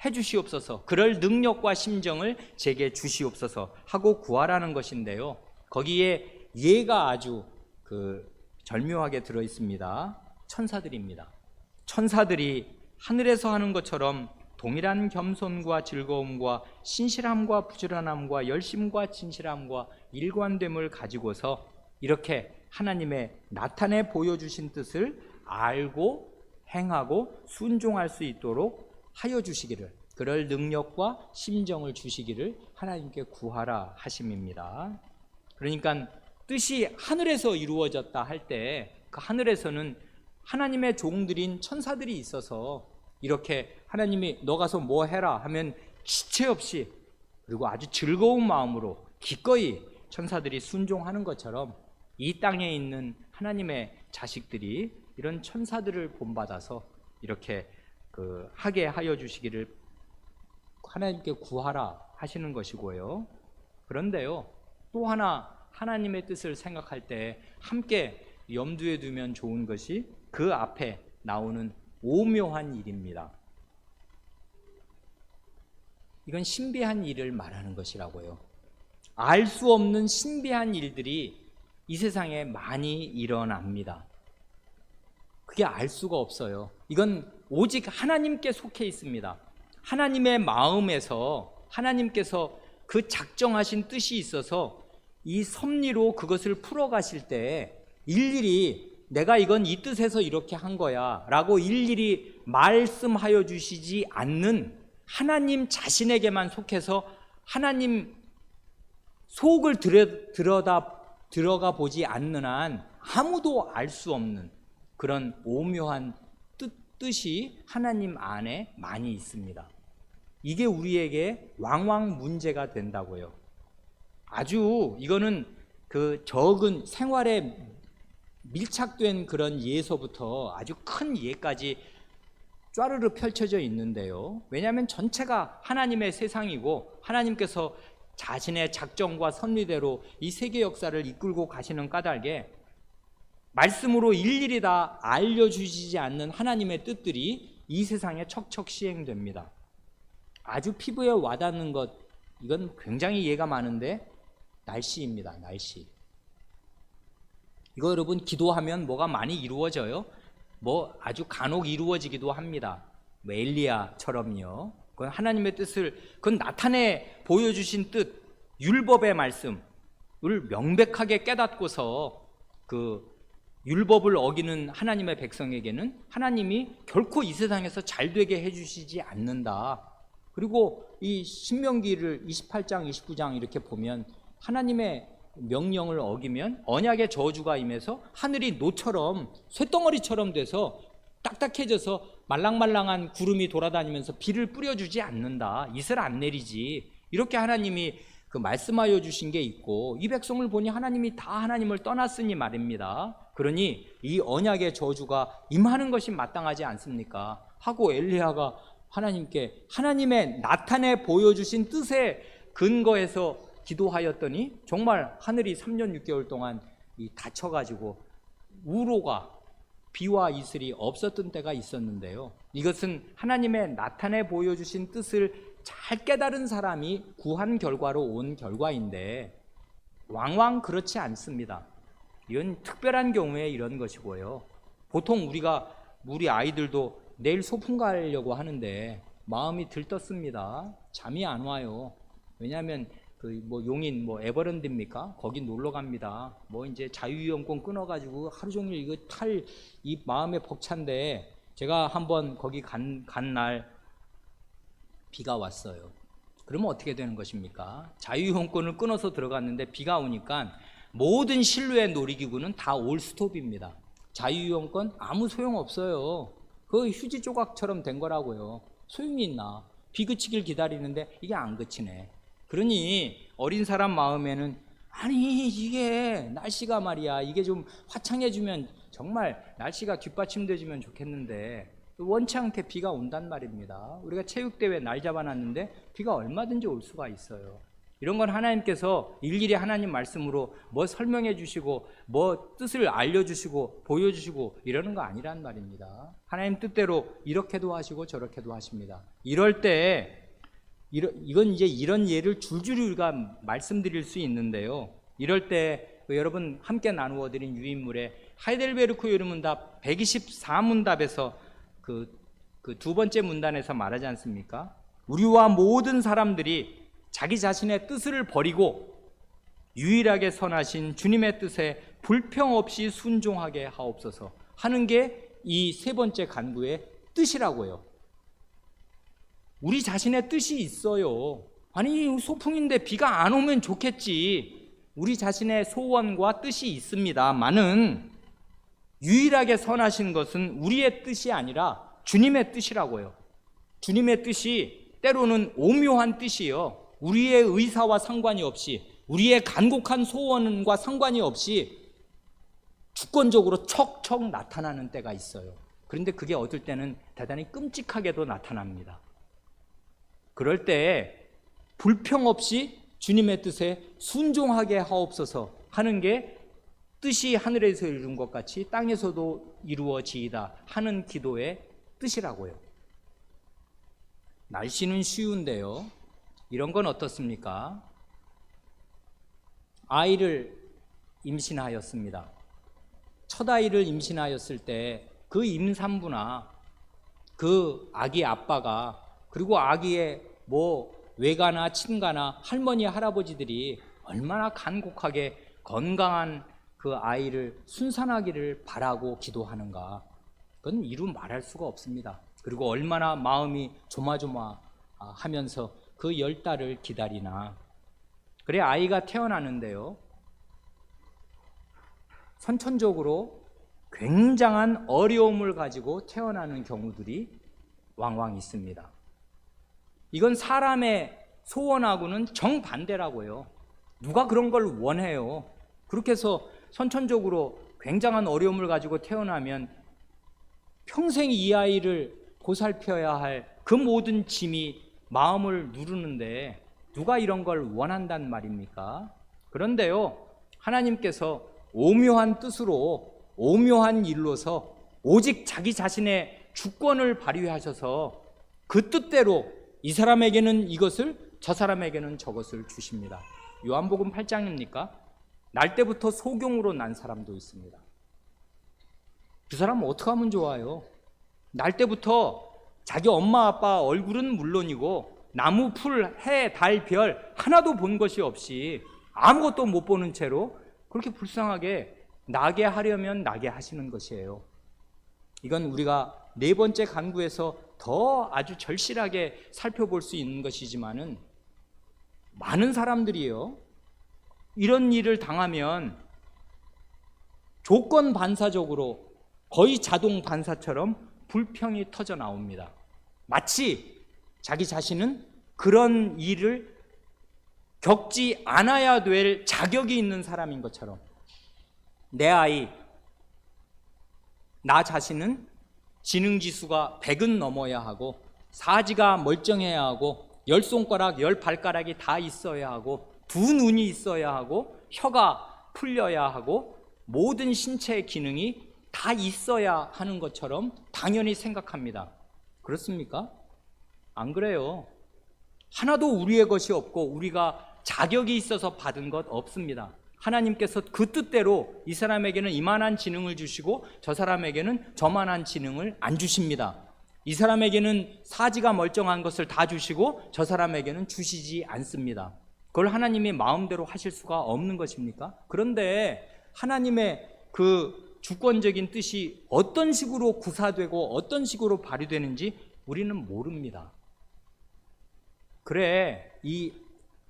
해주시옵소서, 그럴 능력과 심정을 제게 주시옵소서 하고 구하라는 것인데요, 거기에 예가 아주 절묘하게 들어있습니다. 천사들입니다. 천사들이 하늘에서 하는 것처럼 동일한 겸손과 즐거움과 신실함과 부지런함과 열심과 진실함과 일관됨을 가지고서 이렇게 하나님의 나타내 보여주신 뜻을 알고 행하고 순종할 수 있도록 하여 주시기를, 그럴 능력과 심정을 주시기를 하나님께 구하라 하심입니다. 그러니까 뜻이 하늘에서 이루어졌다 할 때 그 하늘에서는 하나님의 종들인 천사들이 있어서 이렇게 하나님이 너 가서 뭐 해라 하면 지체 없이 그리고 아주 즐거운 마음으로 기꺼이 천사들이 순종하는 것처럼 이 땅에 있는 하나님의 자식들이 이런 천사들을 본받아서 이렇게 하게 하여 주시기를 하나님께 구하라 하시는 것이고요. 그런데요, 또 하나 하나님의 뜻을 생각할 때 함께 염두에 두면 좋은 것이 그 앞에 나오는 오묘한 일입니다. 이건 신비한 일을 말하는 것이라고요. 알 수 없는 신비한 일들이 이 세상에 많이 일어납니다. 그게 알 수가 없어요. 이건 오직 하나님께 속해 있습니다. 하나님의 마음에서 하나님께서 그 작정하신 뜻이 있어서 이 섭리로 그것을 풀어가실 때 일일이 내가 이건 이 뜻에서 이렇게 한 거야 라고 일일이 말씀하여 주시지 않는 하나님 자신에게만 속해서 하나님 속을 들어가 보지 않는 한 아무도 알 수 없는 그런 오묘한 뜻이 하나님 안에 많이 있습니다. 이게 우리에게 왕왕 문제가 된다고요. 아주 이거는 그 적은 생활에 밀착된 그런 예서부터 아주 큰 예까지 쫘르르 펼쳐져 있는데요. 왜냐하면 전체가 하나님의 세상이고 하나님께서 자신의 작정과 섭리대로 이 세계 역사를 이끌고 가시는 까닭에 말씀으로 일일이 다 알려주시지 않는 하나님의 뜻들이 이 세상에 척척 시행됩니다. 아주 피부에 와닿는 것, 이건 굉장히 이해가 많은데 날씨입니다. 날씨. 이거 여러분 기도하면 뭐가 많이 이루어져요? 뭐 아주 간혹 이루어지기도 합니다. 뭐 엘리야처럼요. 그건 하나님의 뜻을 그건 나타내 보여주신 뜻, 율법의 말씀을 명백하게 깨닫고서 그 율법을 어기는 하나님의 백성에게는 하나님이 결코 이 세상에서 잘되게 해주시지 않는다. 그리고 이 신명기를 28장 29장 이렇게 보면 하나님의 명령을 어기면 언약의 저주가 임해서 하늘이 노처럼 쇳덩어리처럼 돼서 딱딱해져서 말랑말랑한 구름이 돌아다니면서 비를 뿌려주지 않는다. 이슬 안 내리지. 이렇게 하나님이 그 말씀하여 주신 게 있고 이 백성을 보니 하나님이 다 하나님을 떠났으니 말입니다. 그러니 이 언약의 저주가 임하는 것이 마땅하지 않습니까? 하고 엘리야가 하나님께 하나님의 나타내 보여주신 뜻에 근거해서 기도하였더니 정말 하늘이 3년 6개월 동안 닫혀가지고 우로가 비와 이슬이 없었던 때가 있었는데요. 이것은 하나님의 나타내 보여주신 뜻을 잘 깨달은 사람이 구한 결과로 온 결과인데 왕왕 그렇지 않습니다. 이건 특별한 경우에 이런 것이고요. 보통 우리 아이들도 내일 소풍 가려고 하는데 마음이 들떴습니다. 잠이 안 와요. 왜냐하면 용인 에버랜드입니까? 거기 놀러 갑니다. 이제 자유이용권 끊어가지고 하루 종일 이거 이 마음에 벅찬데 제가 한번 거기 간 날 비가 왔어요. 그러면 어떻게 되는 것입니까? 자유이용권을 끊어서 들어갔는데 비가 오니까 모든 실루엣 놀이기구는 다 올스톱입니다. 자유이용권 아무 소용 없어요. 그 휴지 조각처럼 된 거라고요. 소용이 있나? 비 그치길 기다리는데 이게 안 그치네. 그러니 어린 사람 마음에는 아니 이게 날씨가 말이야 이게 좀 화창해지면 정말 날씨가 뒷받침돼주면 좋겠는데 원치 않게 비가 온단 말입니다. 우리가 체육대회 날 잡아놨는데 비가 얼마든지 올 수가 있어요. 이런 건 하나님께서 일일이 하나님 말씀으로 뭐 설명해 주시고 뭐 뜻을 알려주시고 보여주시고 이러는 거 아니란 말입니다. 하나님 뜻대로 이렇게도 하시고 저렇게도 하십니다. 이럴 때 이건 이제 이런 예를 줄줄이 우리가 말씀드릴 수 있는데요. 이럴 때 여러분 함께 나누어 드린 유인물에 하이델베르크 요르문답 124문답에서 그 두 번째 문단에서 말하지 않습니까? 우리와 모든 사람들이 자기 자신의 뜻을 버리고 유일하게 선하신 주님의 뜻에 불평 없이 순종하게 하옵소서 하는 게 이 세 번째 간구의 뜻이라고요. 우리 자신의 뜻이 있어요. 아니 소풍인데 비가 안 오면 좋겠지. 우리 자신의 소원과 뜻이 있습니다만은 유일하게 선하신 것은 우리의 뜻이 아니라 주님의 뜻이라고요. 주님의 뜻이 때로는 오묘한 뜻이요. 우리의 의사와 상관이 없이 우리의 간곡한 소원과 상관이 없이 주권적으로 척척 나타나는 때가 있어요. 그런데 그게 어떨 때는 대단히 끔찍하게도 나타납니다. 그럴 때 불평 없이 주님의 뜻에 순종하게 하옵소서 하는 게 뜻이 하늘에서 이룬 것 같이 땅에서도 이루어지이다 하는 기도의 뜻이라고요. 날씨는 쉬운데요. 이런 건 어떻습니까? 아이를 임신하였습니다. 첫 아이를 임신하였을 때 그 임산부나 그 아기 아빠가 그리고 아기의 외가나 친가나 할머니 할아버지들이 얼마나 간곡하게 건강한 그 아이를 순산하기를 바라고 기도하는가, 그건 이루 말할 수가 없습니다. 그리고 얼마나 마음이 조마조마하면서 그 10달을 기다리나. 그래 아이가 태어나는데요, 선천적으로 굉장한 어려움을 가지고 태어나는 경우들이 왕왕 있습니다. 이건 사람의 소원하고는 정반대라고요. 누가 그런 걸 원해요? 그렇게 해서 선천적으로 굉장한 어려움을 가지고 태어나면 평생 이 아이를 보살펴야 할 그 모든 짐이 마음을 누르는데 누가 이런 걸 원한단 말입니까? 그런데요, 하나님께서 오묘한 뜻으로 오묘한 일로서 오직 자기 자신의 주권을 발휘하셔서 그 뜻대로 이 사람에게는 이것을, 저 사람에게는 저것을 주십니다. 요한복음 8장입니까? 날 때부터 소경으로 난 사람도 있습니다. 그 사람은 어떻게 하면 좋아요? 날 때부터 자기 엄마 아빠 얼굴은 물론이고 나무, 풀, 해, 달, 별 하나도 본 것이 없이 아무것도 못 보는 채로 그렇게 불쌍하게 나게 하려면 나게 하시는 것이에요. 이건 우리가 네 번째 간구에서 더 아주 절실하게 살펴볼 수 있는 것이지만은, 많은 사람들이요, 이런 일을 당하면 조건 반사적으로 거의 자동 반사처럼 불평이 터져 나옵니다. 마치 자기 자신은 그런 일을 겪지 않아야 될 자격이 있는 사람인 것처럼, 내 아이, 나 자신은 지능지수가 100은 넘어야 하고 사지가 멀쩡해야 하고 10손가락 10발가락이 다 있어야 하고 2눈이 있어야 하고 혀가 풀려야 하고 모든 신체의 기능이 다 있어야 하는 것처럼 당연히 생각합니다. 그렇습니까? 안 그래요. 하나도 우리의 것이 없고 우리가 자격이 있어서 받은 것 없습니다. 하나님께서 그 뜻대로 이 사람에게는 이만한 지능을 주시고 저 사람에게는 저만한 지능을 안 주십니다. 이 사람에게는 사지가 멀쩡한 것을 다 주시고 저 사람에게는 주시지 않습니다. 그걸 하나님이 마음대로 하실 수가 없는 것입니까? 그런데 하나님의 그 주권적인 뜻이 어떤 식으로 구사되고 어떤 식으로 발휘되는지 우리는 모릅니다. 그래, 이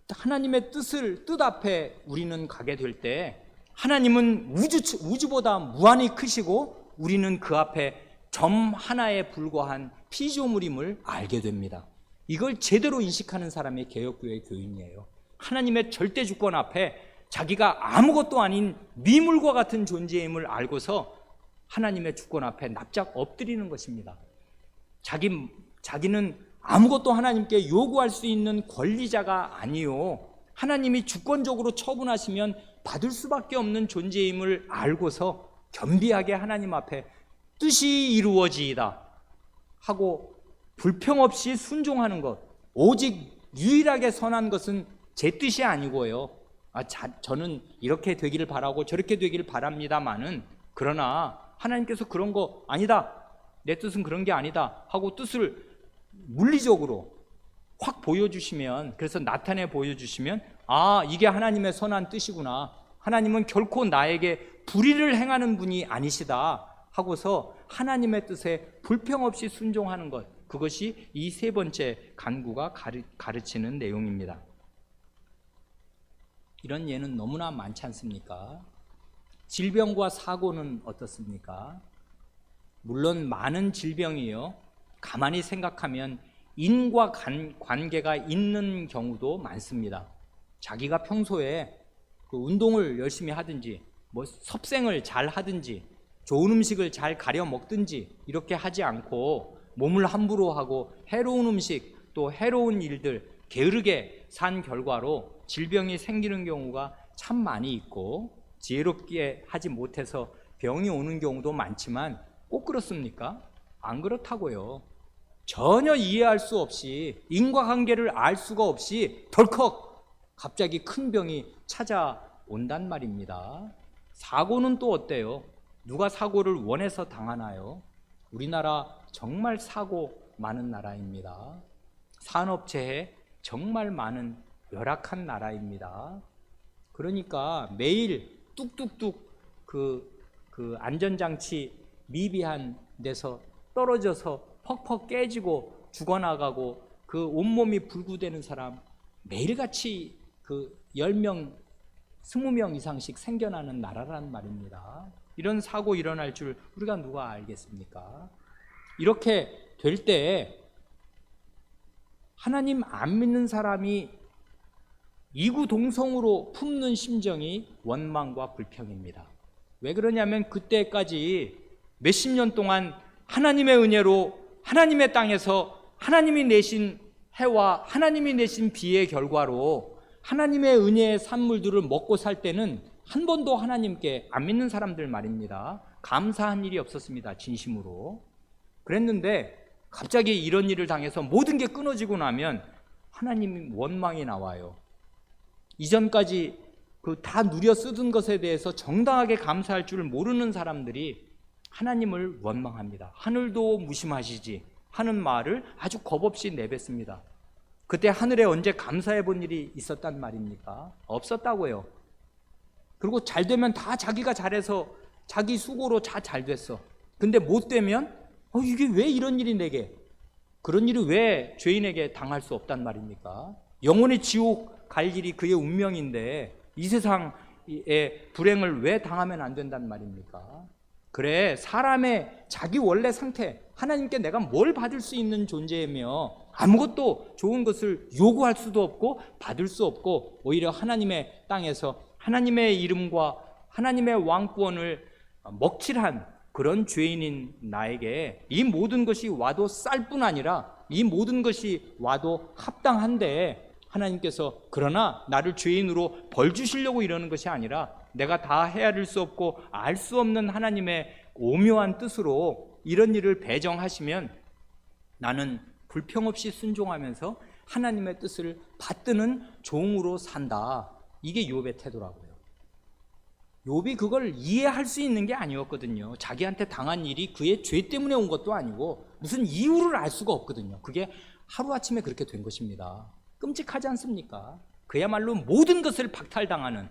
하나님의 뜻 앞에 우리는 가게 될 때 하나님은 우주보다 무한히 크시고 우리는 그 앞에 점 하나에 불과한 피조물임을 알게 됩니다. 이걸 제대로 인식하는 사람이 개혁교회 교인이에요. 하나님의 절대 주권 앞에 자기가 아무것도 아닌 미물과 같은 존재임을 알고서 하나님의 주권 앞에 납작 엎드리는 것입니다. 자기는 아무것도 하나님께 요구할 수 있는 권리자가 아니요, 하나님이 주권적으로 처분하시면 받을 수밖에 없는 존재임을 알고서 겸비하게 하나님 앞에 뜻이 이루어지이다 하고 불평 없이 순종하는 것, 오직 유일하게 선한 것은 제 뜻이 아니고요, 저는 이렇게 되기를 바라고 저렇게 되기를 바랍니다마는, 그러나 하나님께서 그런 거 아니다, 내 뜻은 그런 게 아니다 하고 뜻을 물리적으로 확 보여주시면, 그래서 나타내 보여주시면, 이게 하나님의 선한 뜻이구나, 하나님은 결코 나에게 불의를 행하는 분이 아니시다 하고서 하나님의 뜻에 불평 없이 순종하는 것, 그것이 이 세 번째 간구가 가르치는 내용입니다. 이런 예는 너무나 많지 않습니까? 질병과 사고는 어떻습니까? 물론 많은 질병이요, 가만히 생각하면 인과 관계가 있는 경우도 많습니다. 자기가 평소에 그 운동을 열심히 하든지 섭생을 잘 하든지 좋은 음식을 잘 가려 먹든지 이렇게 하지 않고 몸을 함부로 하고 해로운 음식 또 해로운 일들 게으르게 산 결과로 질병이 생기는 경우가 참 많이 있고, 지혜롭게 하지 못해서 병이 오는 경우도 많지만 꼭 그렇습니까? 안 그렇다고요. 전혀 이해할 수 없이, 인과관계를 알 수가 없이 덜컥 갑자기 큰 병이 찾아온단 말입니다. 사고는 또 어때요? 누가 사고를 원해서 당하나요? 우리나라 정말 사고 많은 나라입니다. 산업재해 정말 많은 열악한 나라입니다. 그러니까 매일 뚝뚝뚝 그 안전장치 미비한 데서 떨어져서 퍽퍽 깨지고 죽어나가고 그 온몸이 불구되는 사람 매일같이 그 10명, 20명 이상씩 생겨나는 나라란 말입니다. 이런 사고 일어날 줄 우리가 누가 알겠습니까? 이렇게 될 때 하나님 안 믿는 사람이 이구동성으로 품는 심정이 원망과 불평입니다. 왜 그러냐면 그때까지 몇십 년 동안 하나님의 은혜로 하나님의 땅에서 하나님이 내신 해와 하나님이 내신 비의 결과로 하나님의 은혜의 산물들을 먹고 살 때는 한 번도 하나님께 안 믿는 사람들 말입니다. 감사한 일이 없었습니다. 진심으로. 그랬는데 갑자기 이런 일을 당해서 모든 게 끊어지고 나면 하나님 원망이 나와요. 이전까지 그 다 누려 쓰던 것에 대해서 정당하게 감사할 줄을 모르는 사람들이 하나님을 원망합니다. 하늘도 무심하시지 하는 말을 아주 겁없이 내뱉습니다. 그때 하늘에 언제 감사해 본 일이 있었단 말입니까? 없었다고요. 그리고 잘 되면 다 자기가 잘해서 자기 수고로 다 잘 됐어. 근데 못 되면 이게 왜 이런 일이 내게, 그런 일이 왜 죄인에게 당할 수 없단 말입니까? 영원히 지옥 갈 일이 그의 운명인데 이 세상의 불행을 왜 당하면 안 된단 말입니까? 그래, 사람의 자기 원래 상태, 하나님께 내가 뭘 받을 수 있는 존재이며 아무것도 좋은 것을 요구할 수도 없고 받을 수 없고 오히려 하나님의 땅에서 하나님의 이름과 하나님의 왕권을 먹칠한 그런 죄인인 나에게 이 모든 것이 와도 쌀 뿐 아니라 이 모든 것이 와도 합당한데 하나님께서 그러나 나를 죄인으로 벌 주시려고 이러는 것이 아니라 내가 다 헤아릴 수 없고 알 수 없는 하나님의 오묘한 뜻으로 이런 일을 배정하시면 나는 불평 없이 순종하면서 하나님의 뜻을 받드는 종으로 산다. 이게 욥의 태도라고요. 욥이 그걸 이해할 수 있는 게 아니었거든요. 자기한테 당한 일이 그의 죄 때문에 온 것도 아니고 무슨 이유를 알 수가 없거든요. 그게 하루아침에 그렇게 된 것입니다. 끔찍하지 않습니까? 그야말로 모든 것을 박탈당하는,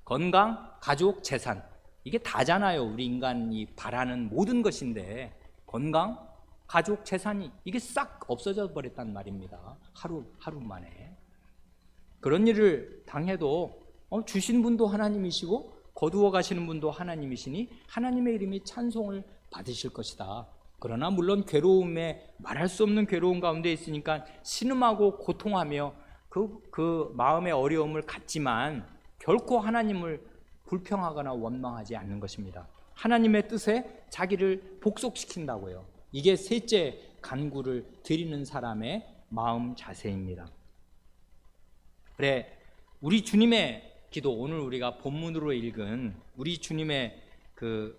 건강, 가족, 재산, 이게 다잖아요. 우리 인간이 바라는 모든 것인데 건강, 가족, 재산이 이게 싹 없어져 버렸단 말입니다. 하루 만에. 그런 일을 당해도 주신 분도 하나님이시고 거두어 가시는 분도 하나님이시니 하나님의 이름이 찬송을 받으실 것이다. 그러나 물론 괴로움에 말할 수 없는 괴로움 가운데 있으니까 신음하고 고통하며 그 마음의 어려움을 갖지만 결코 하나님을 불평하거나 원망하지 않는 것입니다. 하나님의 뜻에 자기를 복속시킨다고요. 이게 셋째 간구를 드리는 사람의 마음 자세입니다. 그래, 우리 주님의 기도, 오늘 우리가 본문으로 읽은 우리 주님의 그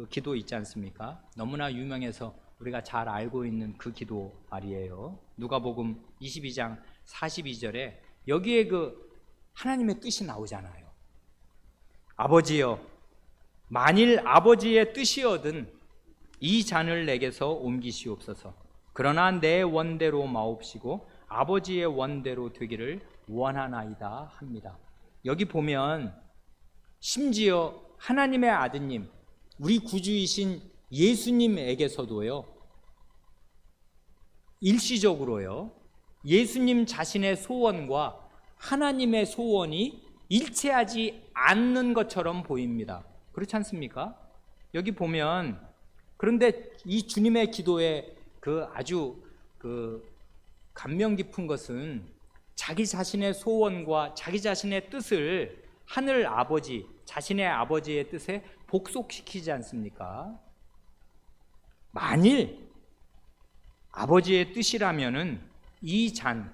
기도 있지 않습니까? 너무나 유명해서 우리가 잘 알고 있는 그 기도 말이에요. 누가복음 22장 42절에 여기에 그 하나님의 뜻이 나오잖아요. 아버지여, 만일 아버지의 뜻이거든 이 잔을 내게서 옮기시옵소서. 그러나 내 원대로 마옵시고 아버지의 원대로 되기를 원하나이다 합니다. 여기 보면 심지어 하나님의 아드님, 우리 구주이신 예수님에게서도요, 일시적으로요, 예수님 자신의 소원과 하나님의 소원이 일치하지 않는 것처럼 보입니다. 그렇지 않습니까? 여기 보면, 그런데 이 주님의 기도의 아주 감명 깊은 것은 자기 자신의 소원과 자기 자신의 뜻을 하늘 아버지, 자신의 아버지의 뜻에 복속시키지 않습니까? 만일 아버지의 뜻이라면은 이 잔,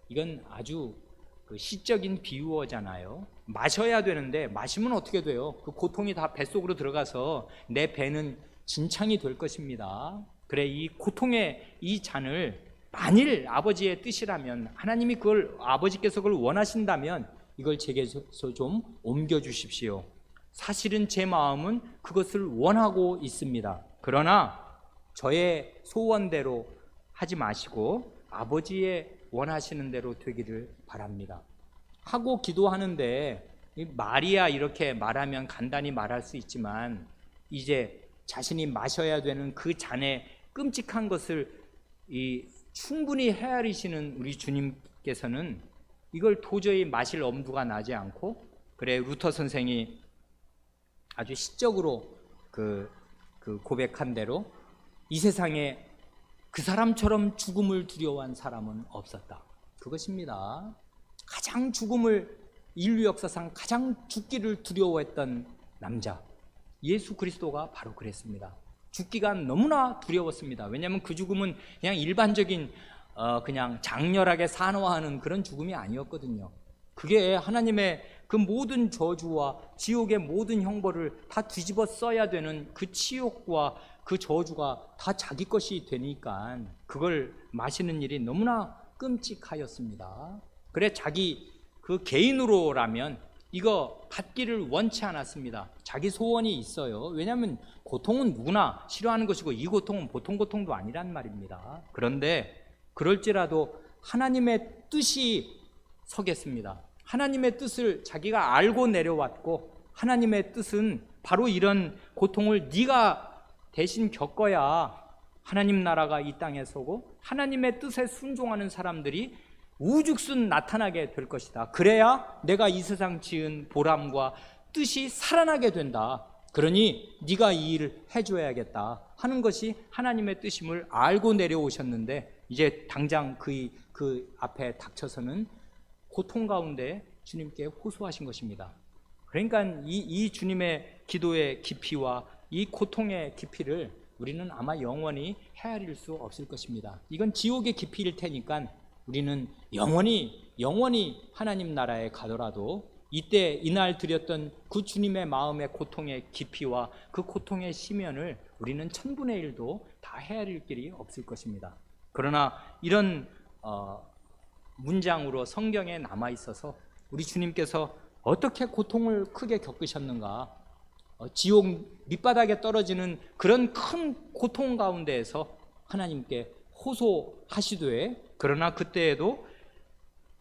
이건 아주 시적인 비유어잖아요. 마셔야 되는데 마시면 어떻게 돼요? 그 고통이 다 뱃속으로 들어가서 내 배는 진창이 될 것입니다. 그래, 이 고통의 이 잔을 만일 아버지의 뜻이라면, 하나님이 그걸, 아버지께서 그걸 원하신다면 이걸 제게서 좀 옮겨주십시오. 사실은 제 마음은 그것을 원하고 있습니다. 그러나 저의 소원대로 하지 마시고 아버지의 원하시는 대로 되기를 바랍니다 하고 기도하는데, 말이야 이렇게 말하면 간단히 말할 수 있지만 이제 자신이 마셔야 되는 그 잔의 끔찍한 것을 충분히 헤아리시는 우리 주님께서는 이걸 도저히 마실 엄두가 나지 않고, 그래, 루터 선생이 아주 시적으로 그 고백한 대로 이 세상에 그 사람처럼 죽음을 두려워한 사람은 없었다. 그것입니다. 가장 죽음을, 인류 역사상 가장 죽기를 두려워했던 남자, 예수 그리스도가 바로 그랬습니다. 죽기가 너무나 두려웠습니다. 왜냐하면 그 죽음은 그냥 일반적인 그냥 장렬하게 산화하는 그런 죽음이 아니었거든요. 그게 하나님의 그 모든 저주와 지옥의 모든 형벌을 다 뒤집어 써야 되는 그 치욕과 그 저주가 다 자기 것이 되니까 그걸 마시는 일이 너무나 끔찍하였습니다. 그래, 자기 그 개인으로라면 이거 받기를 원치 않았습니다. 자기 소원이 있어요. 왜냐하면 고통은 누구나 싫어하는 것이고 이 고통은 보통 고통도 아니란 말입니다. 그런데 그럴지라도 하나님의 뜻이 서겠습니다. 하나님의 뜻을 자기가 알고 내려왔고, 하나님의 뜻은 바로 이런 고통을 네가 대신 겪어야 하나님 나라가 이 땅에 서고 하나님의 뜻에 순종하는 사람들이 우죽순 나타나게 될 것이다. 그래야 내가 이 세상 지은 보람과 뜻이 살아나게 된다. 그러니 네가 이 일을 해줘야겠다 하는 것이 하나님의 뜻임을 알고 내려오셨는데, 이제 당장 그 앞에 닥쳐서는 고통 가운데 주님께 호소하신 것입니다. 그러니까 이 주님의 기도의 깊이와 이 고통의 깊이를 우리는 아마 영원히 헤아릴 수 없을 것입니다. 이건 지옥의 깊이일 테니까 우리는 영원히 하나님 나라에 가더라도 이때 이날 드렸던 그 주님의 마음의 고통의 깊이와 그 고통의 심연을 우리는 1000분의 1도 다 헤아릴 길이 없을 것입니다. 그러나 이런 문장으로 성경에 남아 있어서 우리 주님께서 어떻게 고통을 크게 겪으셨는가, 지옥 밑바닥에 떨어지는 그런 큰 고통 가운데에서 하나님께 호소하시되, 그러나 그때에도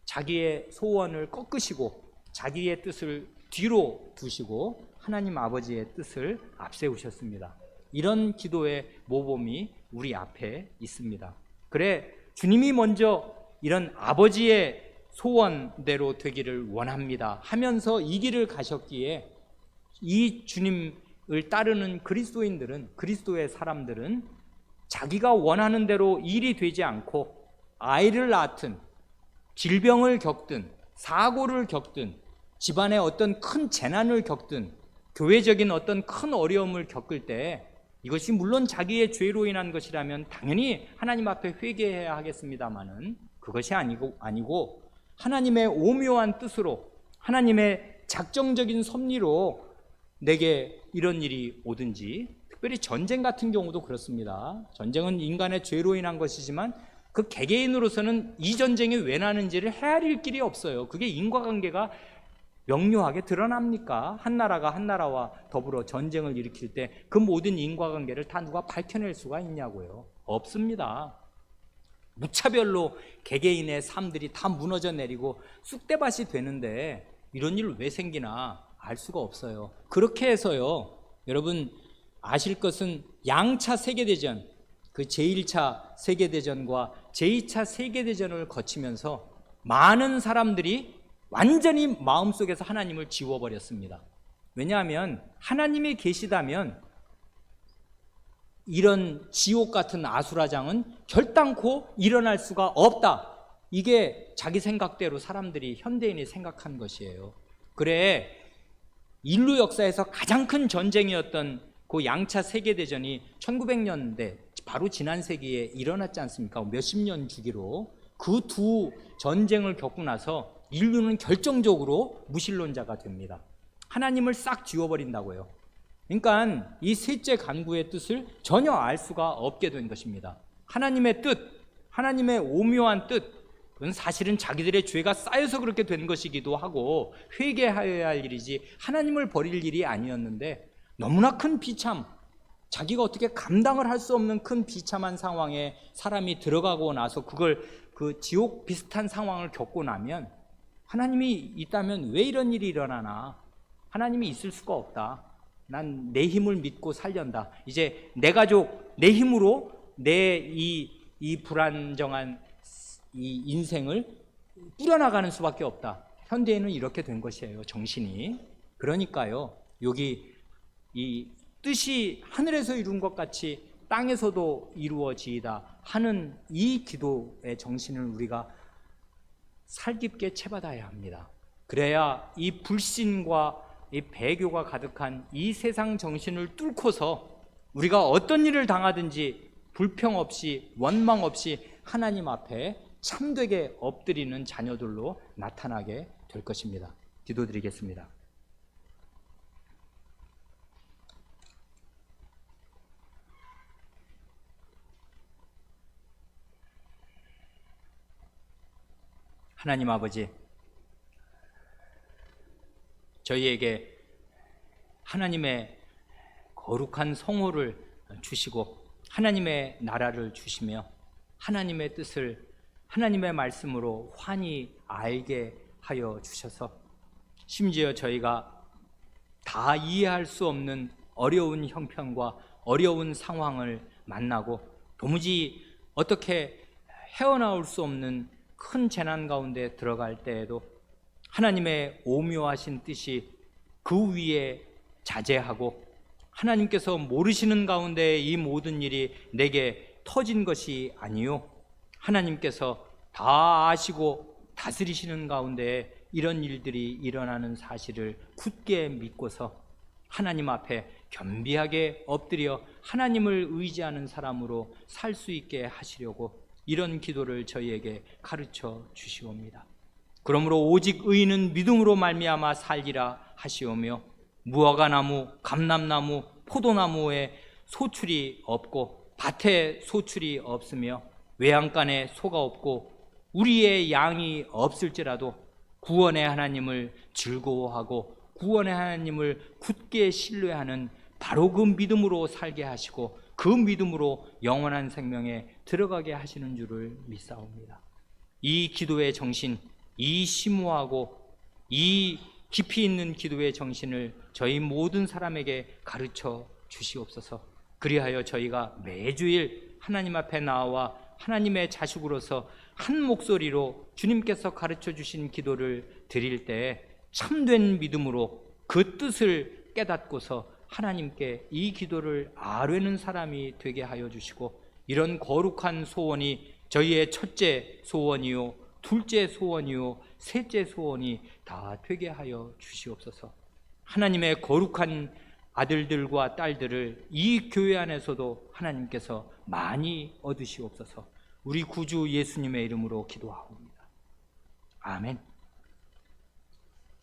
자기의 소원을 꺾으시고 자기의 뜻을 뒤로 두시고 하나님 아버지의 뜻을 앞세우셨습니다. 이런 기도의 모범이 우리 앞에 있습니다. 그래, 주님이 먼저 이런 아버지의 소원대로 되기를 원합니다 하면서 이 길을 가셨기에 이 주님을 따르는 그리스도인들은, 그리스도의 사람들은 자기가 원하는 대로 일이 되지 않고 아이를 낳든 질병을 겪든 사고를 겪든 집안에 어떤 큰 재난을 겪든 교회적인 어떤 큰 어려움을 겪을 때, 이것이 물론 자기의 죄로 인한 것이라면 당연히 하나님 앞에 회개해야 하겠습니다마는 그것이 아니고 하나님의 오묘한 뜻으로, 하나님의 작정적인 섭리로 내게 이런 일이 오든지, 특별히 전쟁 같은 경우도 그렇습니다. 전쟁은 인간의 죄로 인한 것이지만 그 개개인으로서는 이 전쟁이 왜 나는지를 헤아릴 길이 없어요. 그게 인과관계가 명료하게 드러납니까? 한 나라가 한 나라와 더불어 전쟁을 일으킬 때 그 모든 인과관계를 다 누가 밝혀낼 수가 있냐고요? 없습니다. 무차별로 개개인의 삶들이 다 무너져 내리고 쑥대밭이 되는데 이런 일 왜 생기나 알 수가 없어요. 그렇게 해서요, 여러분 아실 것은 양차 세계대전, 그 제1차 세계대전과 제2차 세계대전을 거치면서 많은 사람들이 완전히 마음속에서 하나님을 지워버렸습니다. 왜냐하면 하나님이 계시다면 이런 지옥 같은 아수라장은 결단코 일어날 수가 없다. 이게 자기 생각대로 사람들이, 현대인이 생각한 것이에요. 그래, 인류 역사에서 가장 큰 전쟁이었던 그 양차 세계대전이 1900년대 바로 지난 세기에 일어났지 않습니까? 몇십 년 주기로 그 두 전쟁을 겪고 나서 인류는 결정적으로 무신론자가 됩니다. 하나님을 싹 지워버린다고요. 그러니까 이 셋째 간구의 뜻을 전혀 알 수가 없게 된 것입니다. 하나님의 뜻, 하나님의 오묘한 뜻, 그건 사실은 자기들의 죄가 쌓여서 그렇게 된 것이기도 하고 회개하여야 할 일이지 하나님을 버릴 일이 아니었는데, 너무나 큰 비참, 자기가 어떻게 감당을 할 수 없는 큰 비참한 상황에 사람이 들어가고 나서 그걸 그 지옥 비슷한 상황을 겪고 나면, 하나님이 있다면 왜 이런 일이 일어나나, 하나님이 있을 수가 없다, 난 내 힘을 믿고 살련다, 이제 내 가족 내 힘으로 내 이 불안정한 이 인생을 꾸려나가는 수밖에 없다. 현대에는 이렇게 된 것이에요, 정신이. 그러니까요, 여기 이 뜻이 하늘에서 이룬 것 같이 땅에서도 이루어지이다 하는 이 기도의 정신을 우리가 살깊게 채받아야 합니다. 그래야 이 불신과 이 배교가 가득한 이 세상 정신을 뚫고서 우리가 어떤 일을 당하든지 불평 없이 원망 없이 하나님 앞에 참되게 엎드리는 자녀들로 나타나게 될 것입니다. 기도드리겠습니다. 하나님 아버지, 저희에게 하나님의 거룩한 성호를 주시고 하나님의 나라를 주시며 하나님의 뜻을 하나님의 말씀으로 환히 알게 하여 주셔서, 심지어 저희가 다 이해할 수 없는 어려운 형편과 어려운 상황을 만나고 도무지 어떻게 헤어나올 수 없는 큰 재난 가운데 들어갈 때에도 하나님의 오묘하신 뜻이 그 위에 자재하고, 하나님께서 모르시는 가운데 이 모든 일이 내게 터진 것이 아니요, 하나님께서 다 아시고 다스리시는 가운데 이런 일들이 일어나는 사실을 굳게 믿고서 하나님 앞에 겸비하게 엎드려 하나님을 의지하는 사람으로 살 수 있게 하시려고 이런 기도를 저희에게 가르쳐 주시옵니다. 그러므로 오직 의인은 믿음으로 말미암아 살리라 하시오며, 무화과나무, 감람나무, 포도나무에 소출이 없고 밭에 소출이 없으며 외양간에 소가 없고 우리의 양이 없을지라도 구원의 하나님을 즐거워하고 구원의 하나님을 굳게 신뢰하는 바로 그 믿음으로 살게 하시고 그 믿음으로 영원한 생명에 들어가게 하시는 줄을 믿사옵니다. 이 기도의 정신, 이 심오하고 이 깊이 있는 기도의 정신을 저희 모든 사람에게 가르쳐 주시옵소서. 그리하여 저희가 매주일 하나님 앞에 나와 하나님의 자식으로서 한 목소리로 주님께서 가르쳐 주신 기도를 드릴 때 참된 믿음으로 그 뜻을 깨닫고서 하나님께 이 기도를 아뢰는 사람이 되게 하여 주시고, 이런 거룩한 소원이 저희의 첫째 소원이요, 둘째 소원이요, 셋째 소원이 다 되게 하여 주시옵소서. 하나님의 거룩한 아들들과 딸들을 이 교회 안에서도 하나님께서 많이 얻으시옵소서. 우리 구주 예수님의 이름으로 기도하옵니다. 아멘.